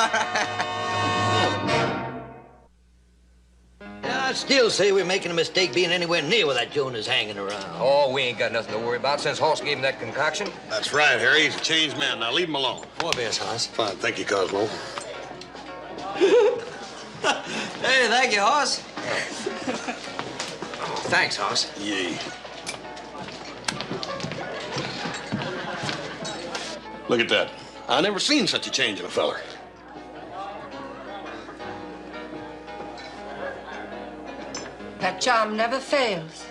I still say we're making a mistake being anywhere near where that Jonah's hanging around. Oh, we ain't got nothing to worry about since Hoss gave him that concoction. That's right, Harry. He's a changed man. Now leave him alone. What is, Hoss? Fine, thank you, Cosmo. Hey, thank you, Hoss. Thanks, Hoss. Yay. Look at that. I never seen such a change in a feller. That charm never fails.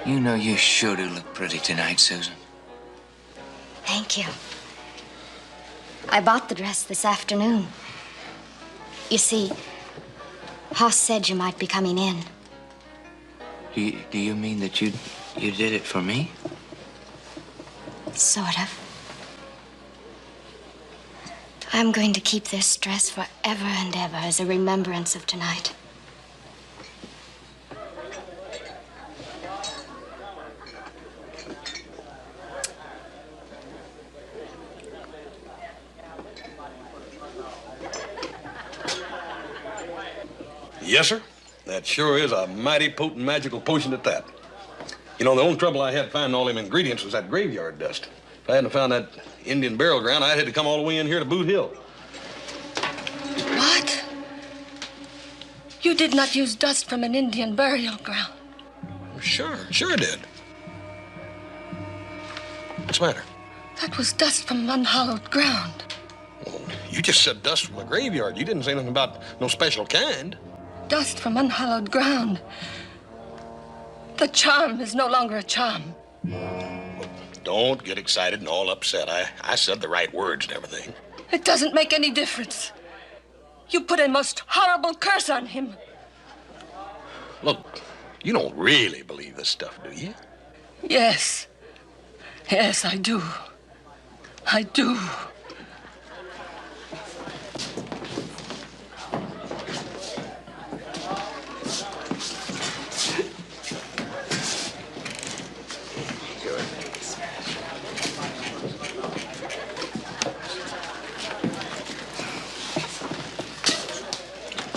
You know you sure do look pretty tonight, Susan. Thank you. I bought the dress this afternoon. You see, Hoss said you might be coming in. Do you mean that you did it for me? Sort of. I'm going to keep this dress forever and ever as a remembrance of tonight. Yes, sir. That sure is a mighty potent magical potion at that. You know, the only trouble I had finding all them ingredients was that graveyard dust. If I hadn't found that Indian burial ground, I'd had to come all the way in here to Boot Hill. What? You did not use dust from an Indian burial ground. Sure I did. What's the matter? That was dust from unhallowed ground. Well, you just said dust from a graveyard. You didn't say nothing about no special kind. Dust from unhallowed ground. The charm is no longer a charm. Well, don't get excited and all upset. I said the right words and everything. It doesn't make any difference. You put a most horrible curse on him. Look, you don't really believe this stuff, do you? Yes. Yes, I do. I do.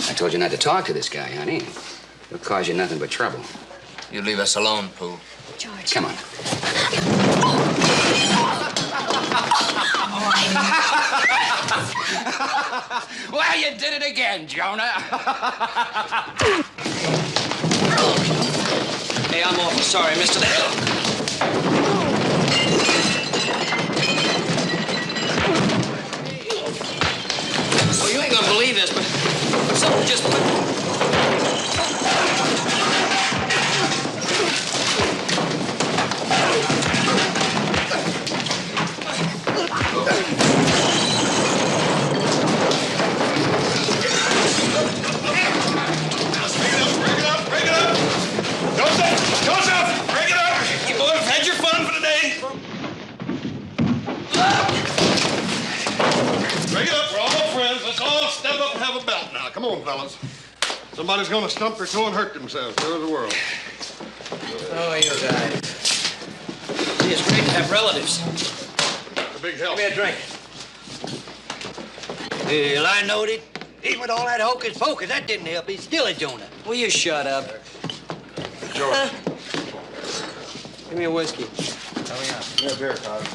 I told you not to talk to this guy, honey. He'll cause you nothing but trouble. You leave us alone, Pooh. George. Come on. Well, you did it again, Jonah. Hey, I'm awful sorry, Mr. Well, you ain't gonna believe this, but something just Joseph! Break it up! You boys had your fun for today. Break it up. We're all friends. Let's all step up and have a belt now. Come on, fellas. Somebody's gonna stump their toe and hurt themselves. Sure as the world. Oh, you guys. See, it's great to have relatives. A big help. Give me a drink. Well, I knowed it. Even with all that hocus pocus, that didn't help. He's still a Jonah. Will you shut up? George. Give me a whiskey. Yeah, beer, Carter.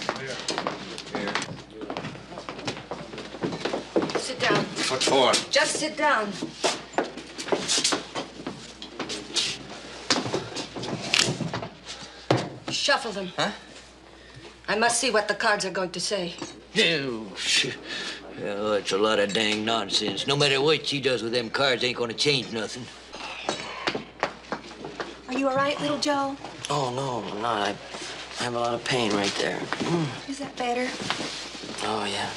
Sit down. What for? Just sit down. Shuffle them. Huh? I must see what the cards are going to say. Oh, that's a lot of dang nonsense. No matter what she does with them cards, ain't gonna change nothing. Are you all right, little Joe? Oh, no, I'm not. I have a lot of pain right there. Is that better? Oh, yeah.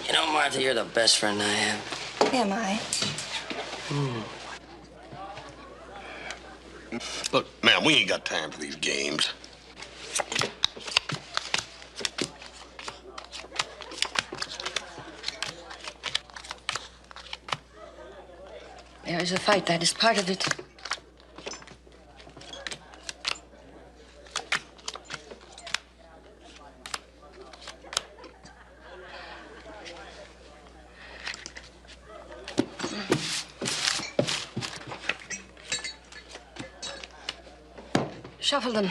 You know, Martha, you're the best friend I have. Am I? Look, ma'am, we ain't got time for these games. There is a fight. That is part of it. Shuffle them.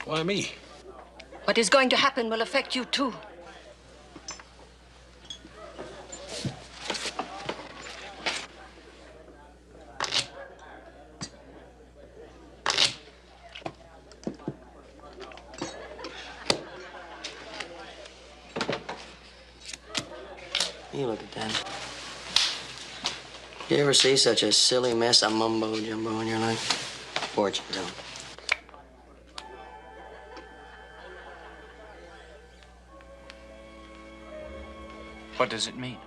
Why me? What is going to happen will affect you, too. You look at that. You ever see such a silly mess of mumbo-jumbo in your life? Fortune telling. What does it mean?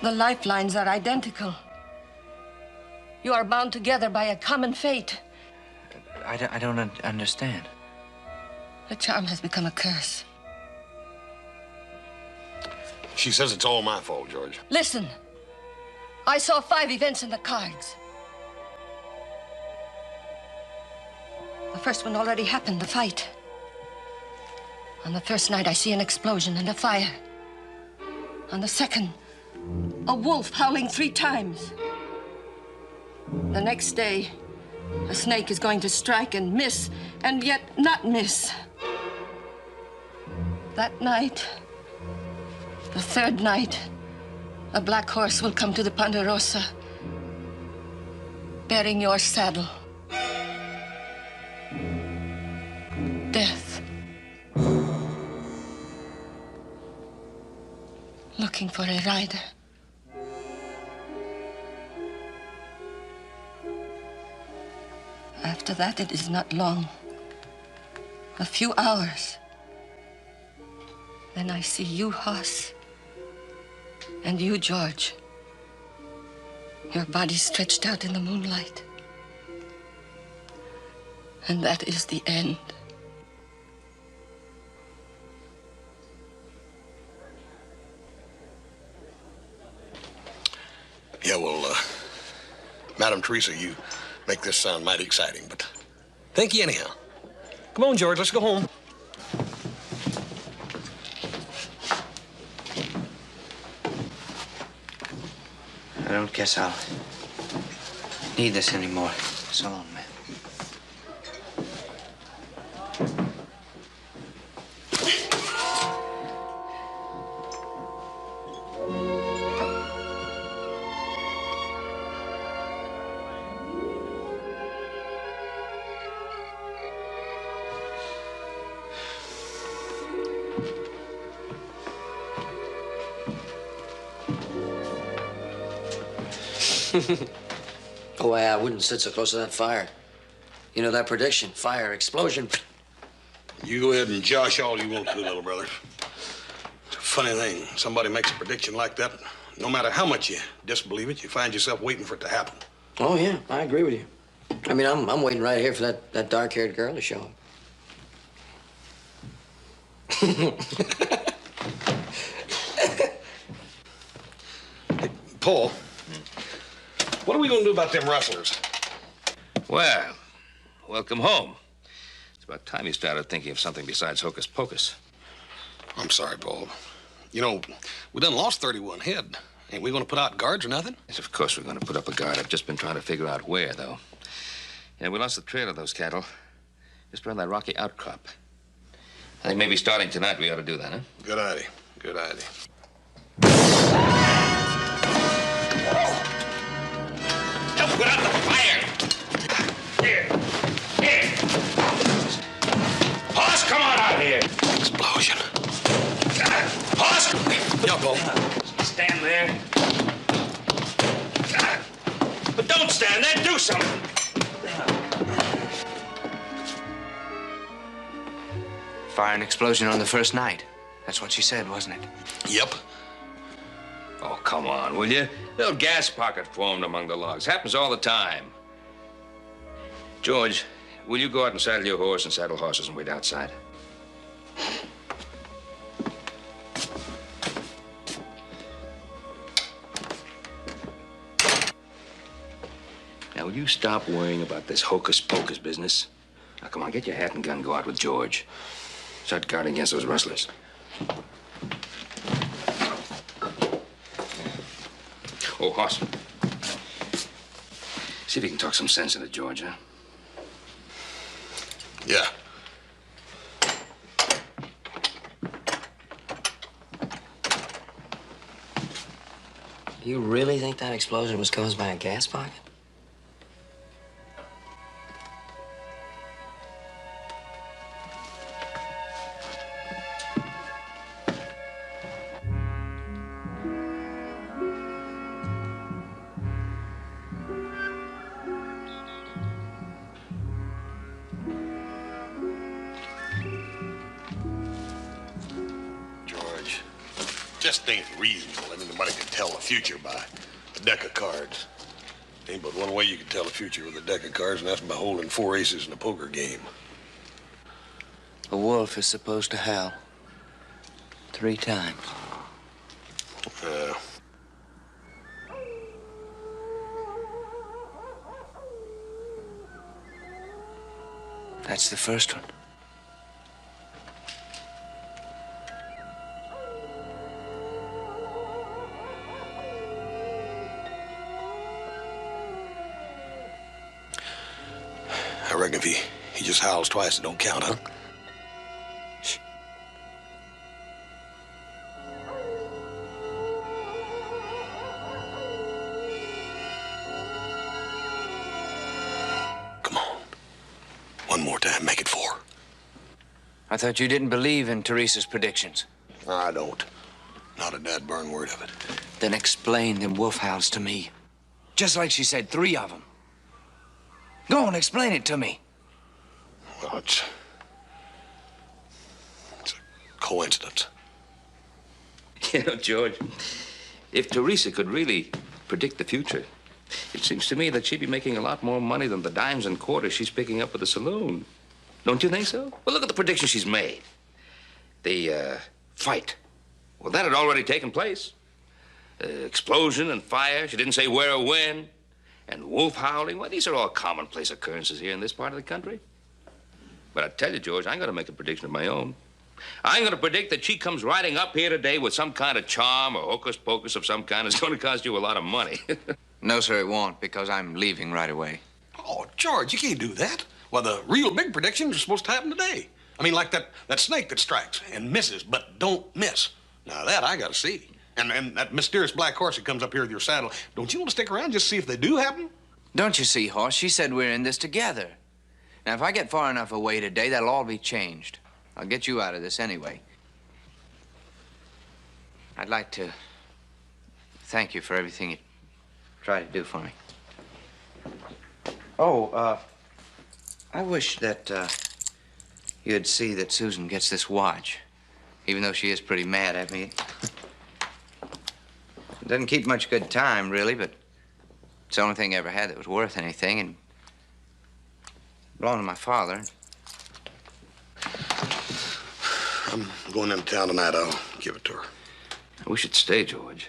The lifelines are identical. You are bound together by a common fate. I don't understand. The charm has become a curse. She says it's all my fault, George. Listen. I saw 5 events in the cards. The first one already happened, the fight. On the first night, I see an explosion and a fire. On the second, a wolf howling 3 times. The next day, a snake is going to strike and miss, and yet not miss. That night, the third night, a black horse will come to the Ponderosa, bearing your saddle. Death. Looking for a rider. After that, it is not long. A few hours. Then I see you, Hoss, and you, George. Your body stretched out in the moonlight. And that is the end. Yeah, well, Madam Teresa, you make this sound mighty exciting, but thank you anyhow. Come on, George, let's go home. I don't guess I'll need this anymore. So long, man. Oh, I wouldn't sit so close to that fire. You know that prediction, fire, explosion. You go ahead and josh all you want to, little brother. It's a funny thing. Somebody makes a prediction like that, no matter how much you disbelieve it, you find yourself waiting for it to happen. Oh, yeah, I agree with you. I mean, I'm waiting right here for that dark-haired girl to show up. Paul, what are we going to do about them rustlers? Well, welcome home. It's about time you started thinking of something besides hocus pocus. I'm sorry, Paul. You know, we done lost 31 head. Ain't we going to put out guards or nothing? Yes, of course we're going to put up a guard. I've just been trying to figure out where, though. Yeah, we lost the trail of those cattle. Just around that rocky outcrop. I think maybe starting tonight we ought to do that, huh? Good idea. Good idea. Don't put out the fire! Here. Here. Hoss, come on out here. Explosion. Hoss! Yeah, Paul. Stand there. But don't stand there. Do something. Fire and explosion on the first night. That's what she said, wasn't it? Yep. Oh, come on, will you? Little gas pocket formed among the logs. Happens all the time. George, will you go out and saddle your horse and saddle horses and wait outside? Now, will you stop worrying about this hocus-pocus business? Now, come on, get your hat and gun, go out with George. Start guarding against those rustlers. Oh, Hoss. See if you can talk some sense into George, huh? Yeah. You really think that explosion was caused by a gas pocket? George, just ain't reasonable that anybody can tell the future by a deck of cards. Ain't but one way you can tell the future with a deck of cards, and that's by holding 4 aces in a poker game. A wolf is supposed to howl 3 times. That's the first one. I reckon if he just howls twice, it don't count, huh? Shh. Come on. One more time, make it 4. I thought you didn't believe in Teresa's predictions. I don't. Not a dad-burn word of it. Then explain them wolf howls to me. Just like she said, 3 of them. Go on, explain it to me. Well, it's a coincidence. You know, George, if Teresa could really predict the future, it seems to me that she'd be making a lot more money than the dimes and quarters she's picking up at the saloon. Don't you think so? Well, look at the prediction she's made. The fight. Well, that had already taken place. Explosion and fire. She didn't say where or when. and wolf howling. Well, these are all commonplace occurrences here in this part of the country. But I tell you, George, I'm going to make a prediction of my own. I'm going to predict that she comes riding up here today with some kind of charm or hocus pocus of some kind that's going to cost you a lot of money. No, sir, it won't, because I'm leaving right away. Oh, George, you can't do that. Well, the real big predictions are supposed to happen today. I mean, like that snake that strikes and misses, but don't miss. Now, that I got to see. And that mysterious black horse that comes up here with your saddle. Don't you want to stick around just to see if they do happen? Don't you see, Hoss? She said we're in this together. Now, if I get far enough away today, that'll all be changed. I'll get you out of this anyway. I'd like to thank you for everything you try to do for me. Oh, I wish that you'd see that Susan gets this watch, even though she is pretty mad at me. It doesn't keep much good time, really, but it's the only thing I ever had that was worth anything, and belonged to my father. I'm going into town tonight. I'll give it to her. We should stay, George.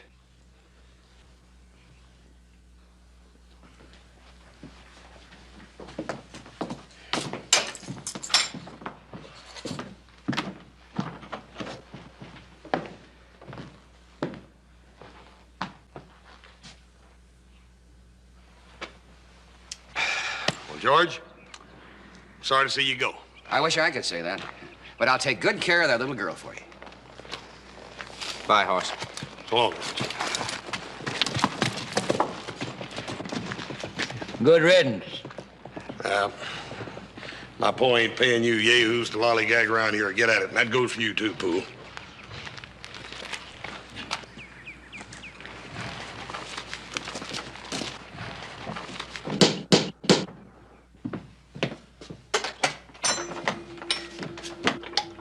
Well, George, sorry to see you go. I wish I could say that. But I'll take good care of that little girl for you. Bye, Hoss. So long. Good riddance. My pa ain't paying you yahoos to lollygag around here. Get at it. And that goes for you, too, Pooh.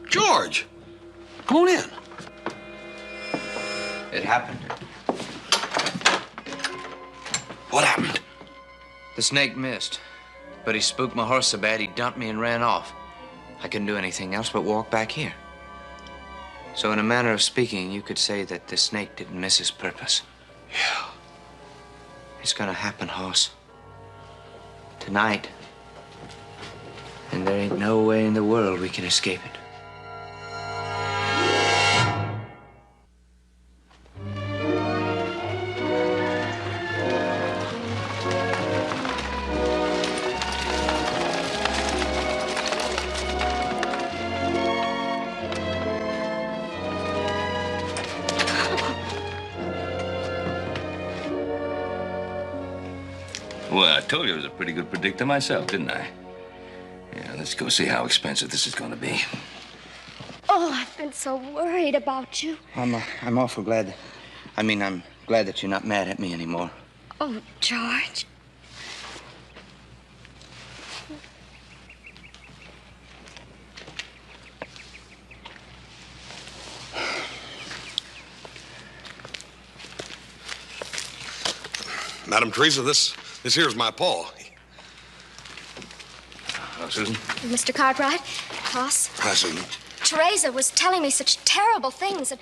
George, come on in. It happened. What happened? The snake missed, but he spooked my horse so bad he dumped me and ran off. I couldn't do anything else but walk back here. So in a manner of speaking, you could say that the snake didn't miss his purpose. Yeah. It's gonna happen, Hoss. Tonight. And there ain't no way in the world we can escape it. Well, I told you I was a pretty good predictor myself, didn't I? Yeah, let's go see how expensive this is going to be. Oh, I've been so worried about you. I'm awful glad. I'm glad that you're not mad at me anymore. Oh, George. Madam Teresa, this here's my paw. Hello, Susan. Mr. Cartwright, Hoss. Hi, Susan. Teresa was telling me such terrible things, and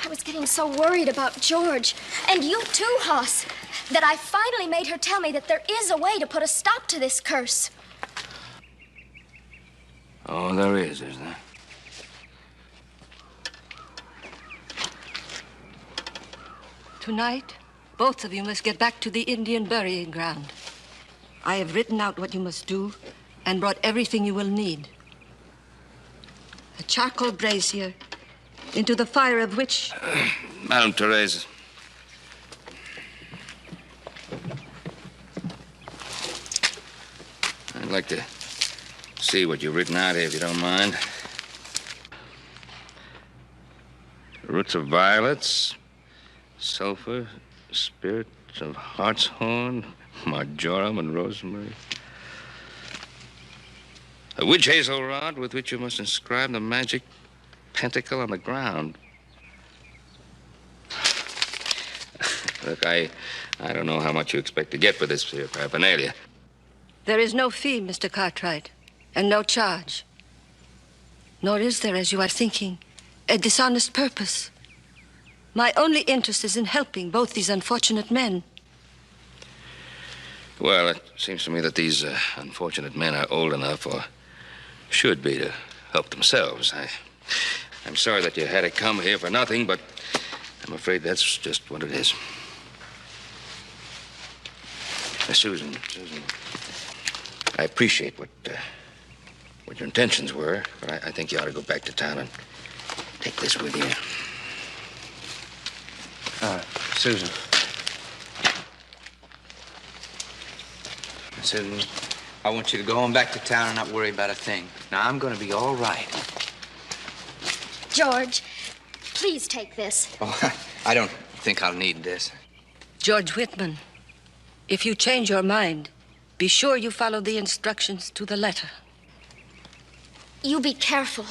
I was getting so worried about George. And you too, Hoss, that I finally made her tell me that there is a way to put a stop to this curse. Oh, there is, isn't there? Tonight, both of you must get back to the Indian burying ground. I have written out what you must do and brought everything you will need. A charcoal brazier, into the fire of which... Madam Teresa. I'd like to see what you've written out here, if you don't mind. Roots of violets, sulfur, spirits of hartshorn, marjoram, and rosemary. A witch hazel rod with which you must inscribe the magic pentacle on the ground. Look, I don't know how much you expect to get for this here paraphernalia. There is no fee, Mr. Cartwright, and no charge. Nor is there, as you are thinking, a dishonest purpose. My only interest is in helping both these unfortunate men. Well, it seems to me that these unfortunate men are old enough, or should be, to help themselves. I'm sorry that you had to come here for nothing, but I'm afraid that's just what it is. Susan, I appreciate what your intentions were, but I think you ought to go back to town and take this with you. Susan. Susan, I want you to go on back to town and not worry about a thing. Now, I'm going to be all right. George, please take this. Oh, I don't think I'll need this. George Whitman, if you change your mind, be sure you follow the instructions to the letter. You be careful.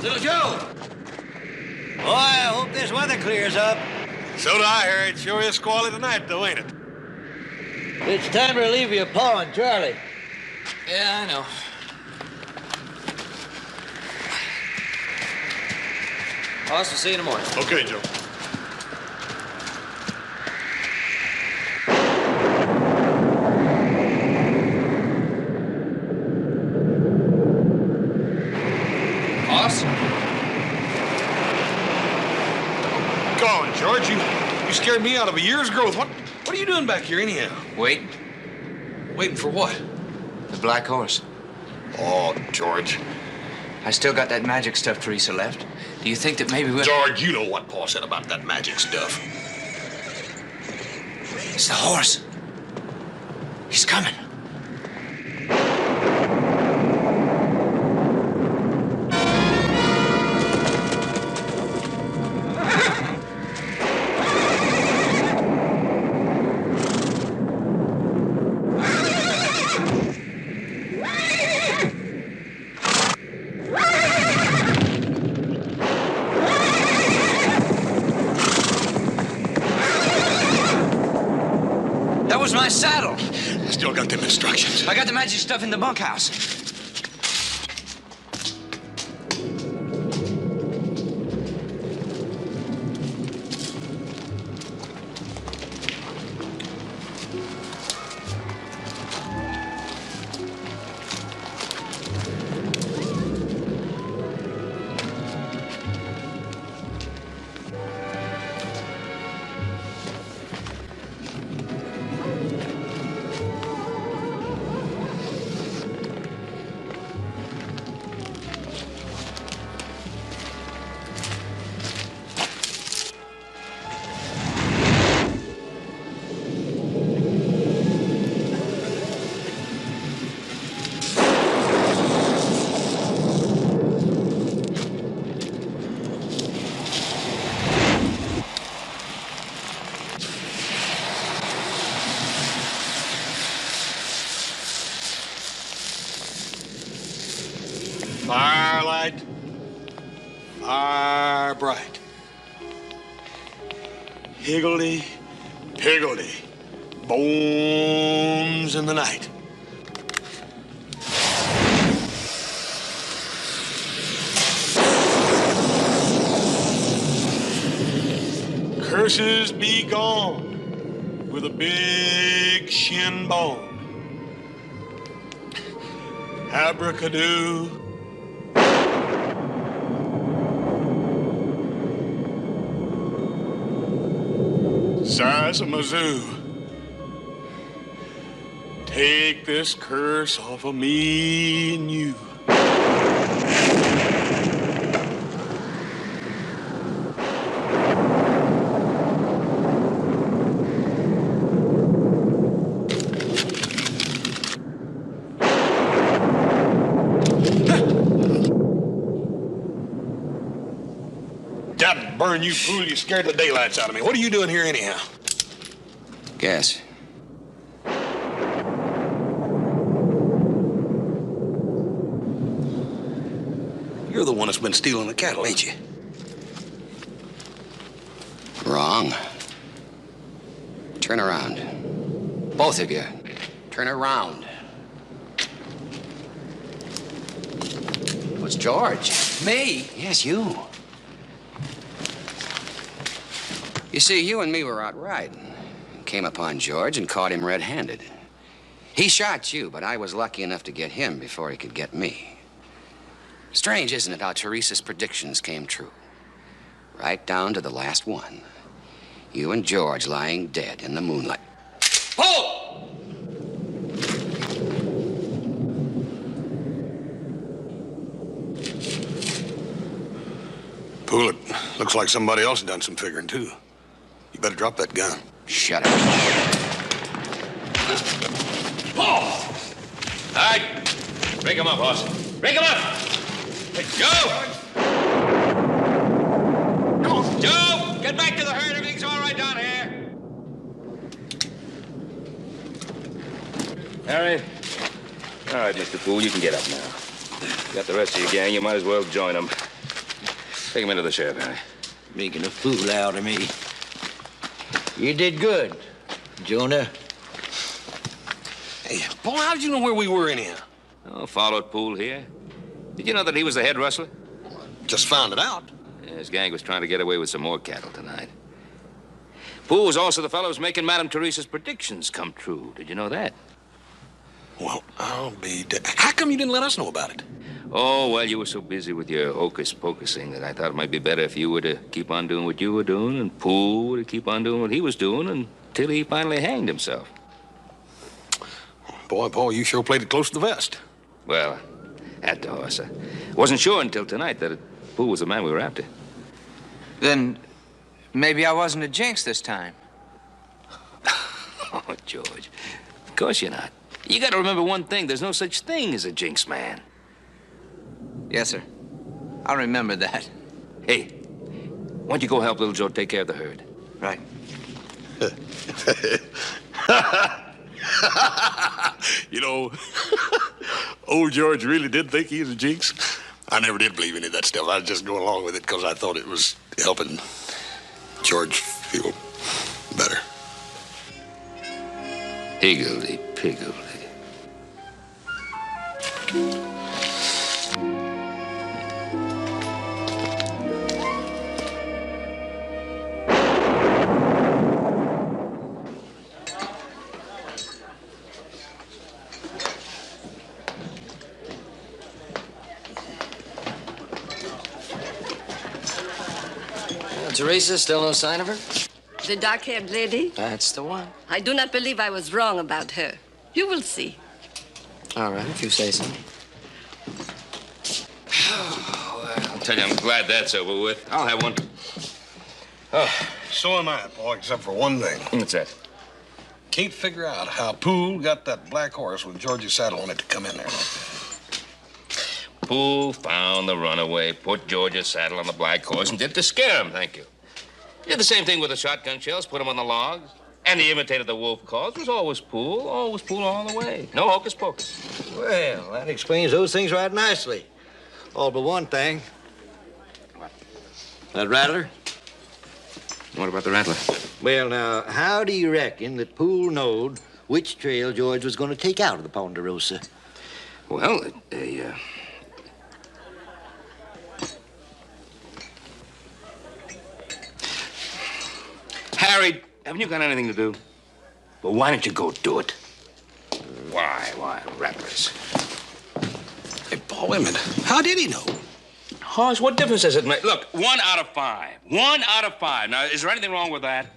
Little Joe! Boy, I hope this weather clears up. So do I, Harry. It sure is squally tonight, though, ain't it? It's time to relieve your paw and Charlie. Yeah, I know. Hoss, we'll see you in the morning. Okay, Joe. Hoss? Go on, George. You scared me out of a year's growth. What are you doing back here, anyhow? Wait. Waiting for what? The black horse. Oh, George. I still got that magic stuff Teresa left. Do you think that maybe we'll... George, you know what Pa said about that magic stuff. It's the horse. He's coming. That was my saddle. Still got them instructions. I got the magic stuff in the bunkhouse. Firelight, fire bright. Higgledy, piggledy, bones in the night. Curses be gone with a big shin bone. Abracadoo. Zazamazoo. Take this curse off of me and you. That burn Darn you, fool. You scared the daylights out of me. What are you doing here anyhow? Guess. You're the one that's been stealing the cattle, ain't you? Wrong. Turn around. Both of you. Turn around. What's George? Me? Yes, you. You see, you and me were out riding. Came upon George and caught him red-handed. He shot you, but I was lucky enough to get him before he could get me. Strange, isn't it, how Teresa's predictions came true? Right down to the last one. You and George lying dead in the moonlight. Pull! Pool, it looks like somebody else done some figuring, too. You better drop that gun. Shut up. Pull! All right. Break him up, boss. Break him up! Hey, Joe! Joe! Get back to the herd. Everything's all right down here. Harry? All right, Mr. Poole, you can get up now. You got the rest of your gang. You might as well join them. Take him into the sheriff, Harry. Making a fool out of me. You did good, Jonah. Hey, boy, how did you know where we were anyhow? Oh, followed Poole here. Did you know that he was the head rustler? Just found it out. Yeah, his gang was trying to get away with some more cattle tonight. Poole was also the fellow who's making Madame Teresa's predictions come true. Did you know that? Well, I'll be dead. How come you didn't let us know about it? Oh, well, you were so busy with your hocus-pocusing that I thought it might be better if you were to keep on doing what you were doing and Poole were to keep on doing what he was doing until he finally hanged himself. Boy, Paul, you sure played it close to the vest. Well, at the horse. I wasn't sure until tonight that Poole was the man we were after. Then maybe I wasn't a jinx this time. Oh, George, of course you're not. You got to remember one thing. There's no such thing as a jinx man. Yes, sir. I'll remember that. Hey, why don't you go help little Joe take care of the herd? Right. You know, old George really did think he was a jinx. I never did believe any of that stuff. I was just going along with it because I thought it was helping George feel better. Higgledy piggledy. Teresa, still no sign of her? The dark-haired lady? That's the one. I do not believe I was wrong about her. You will see. All right, if you say so. I'll tell you, I'm glad that's over with. I'll have one. Oh, so am I, Paul, except for one thing. What's that? Can't figure out how Poole got that black horse with George's saddle on it to come in there. Poole found the runaway, put George's saddle on the black horse, and did to scare him, thank you. Did the same thing with the shotgun shells, put them on the logs. And he imitated the wolf calls. It was always Poole all the way. No hocus pocus. Well, that explains those things right nicely. All but one thing. What? That rattler? What about the rattler? Well, now, how do you reckon that Poole knowed which trail George was going to take out of the Ponderosa? Well, Harry, haven't you got anything to do? Well, why don't you go do it? Why, rattlers. Hey, Paul, wait a minute. How did he know? Hoss, what difference does it make? Look, 1 out of 5. 1 out of 5. Now, is there anything wrong with that?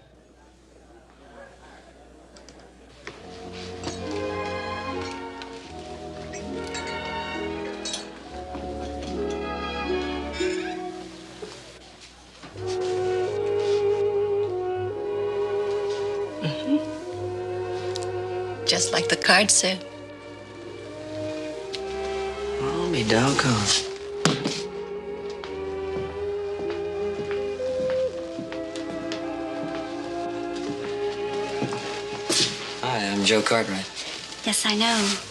Just like the card said. I'll be doggone. Joe Cartwright. Yes, I know.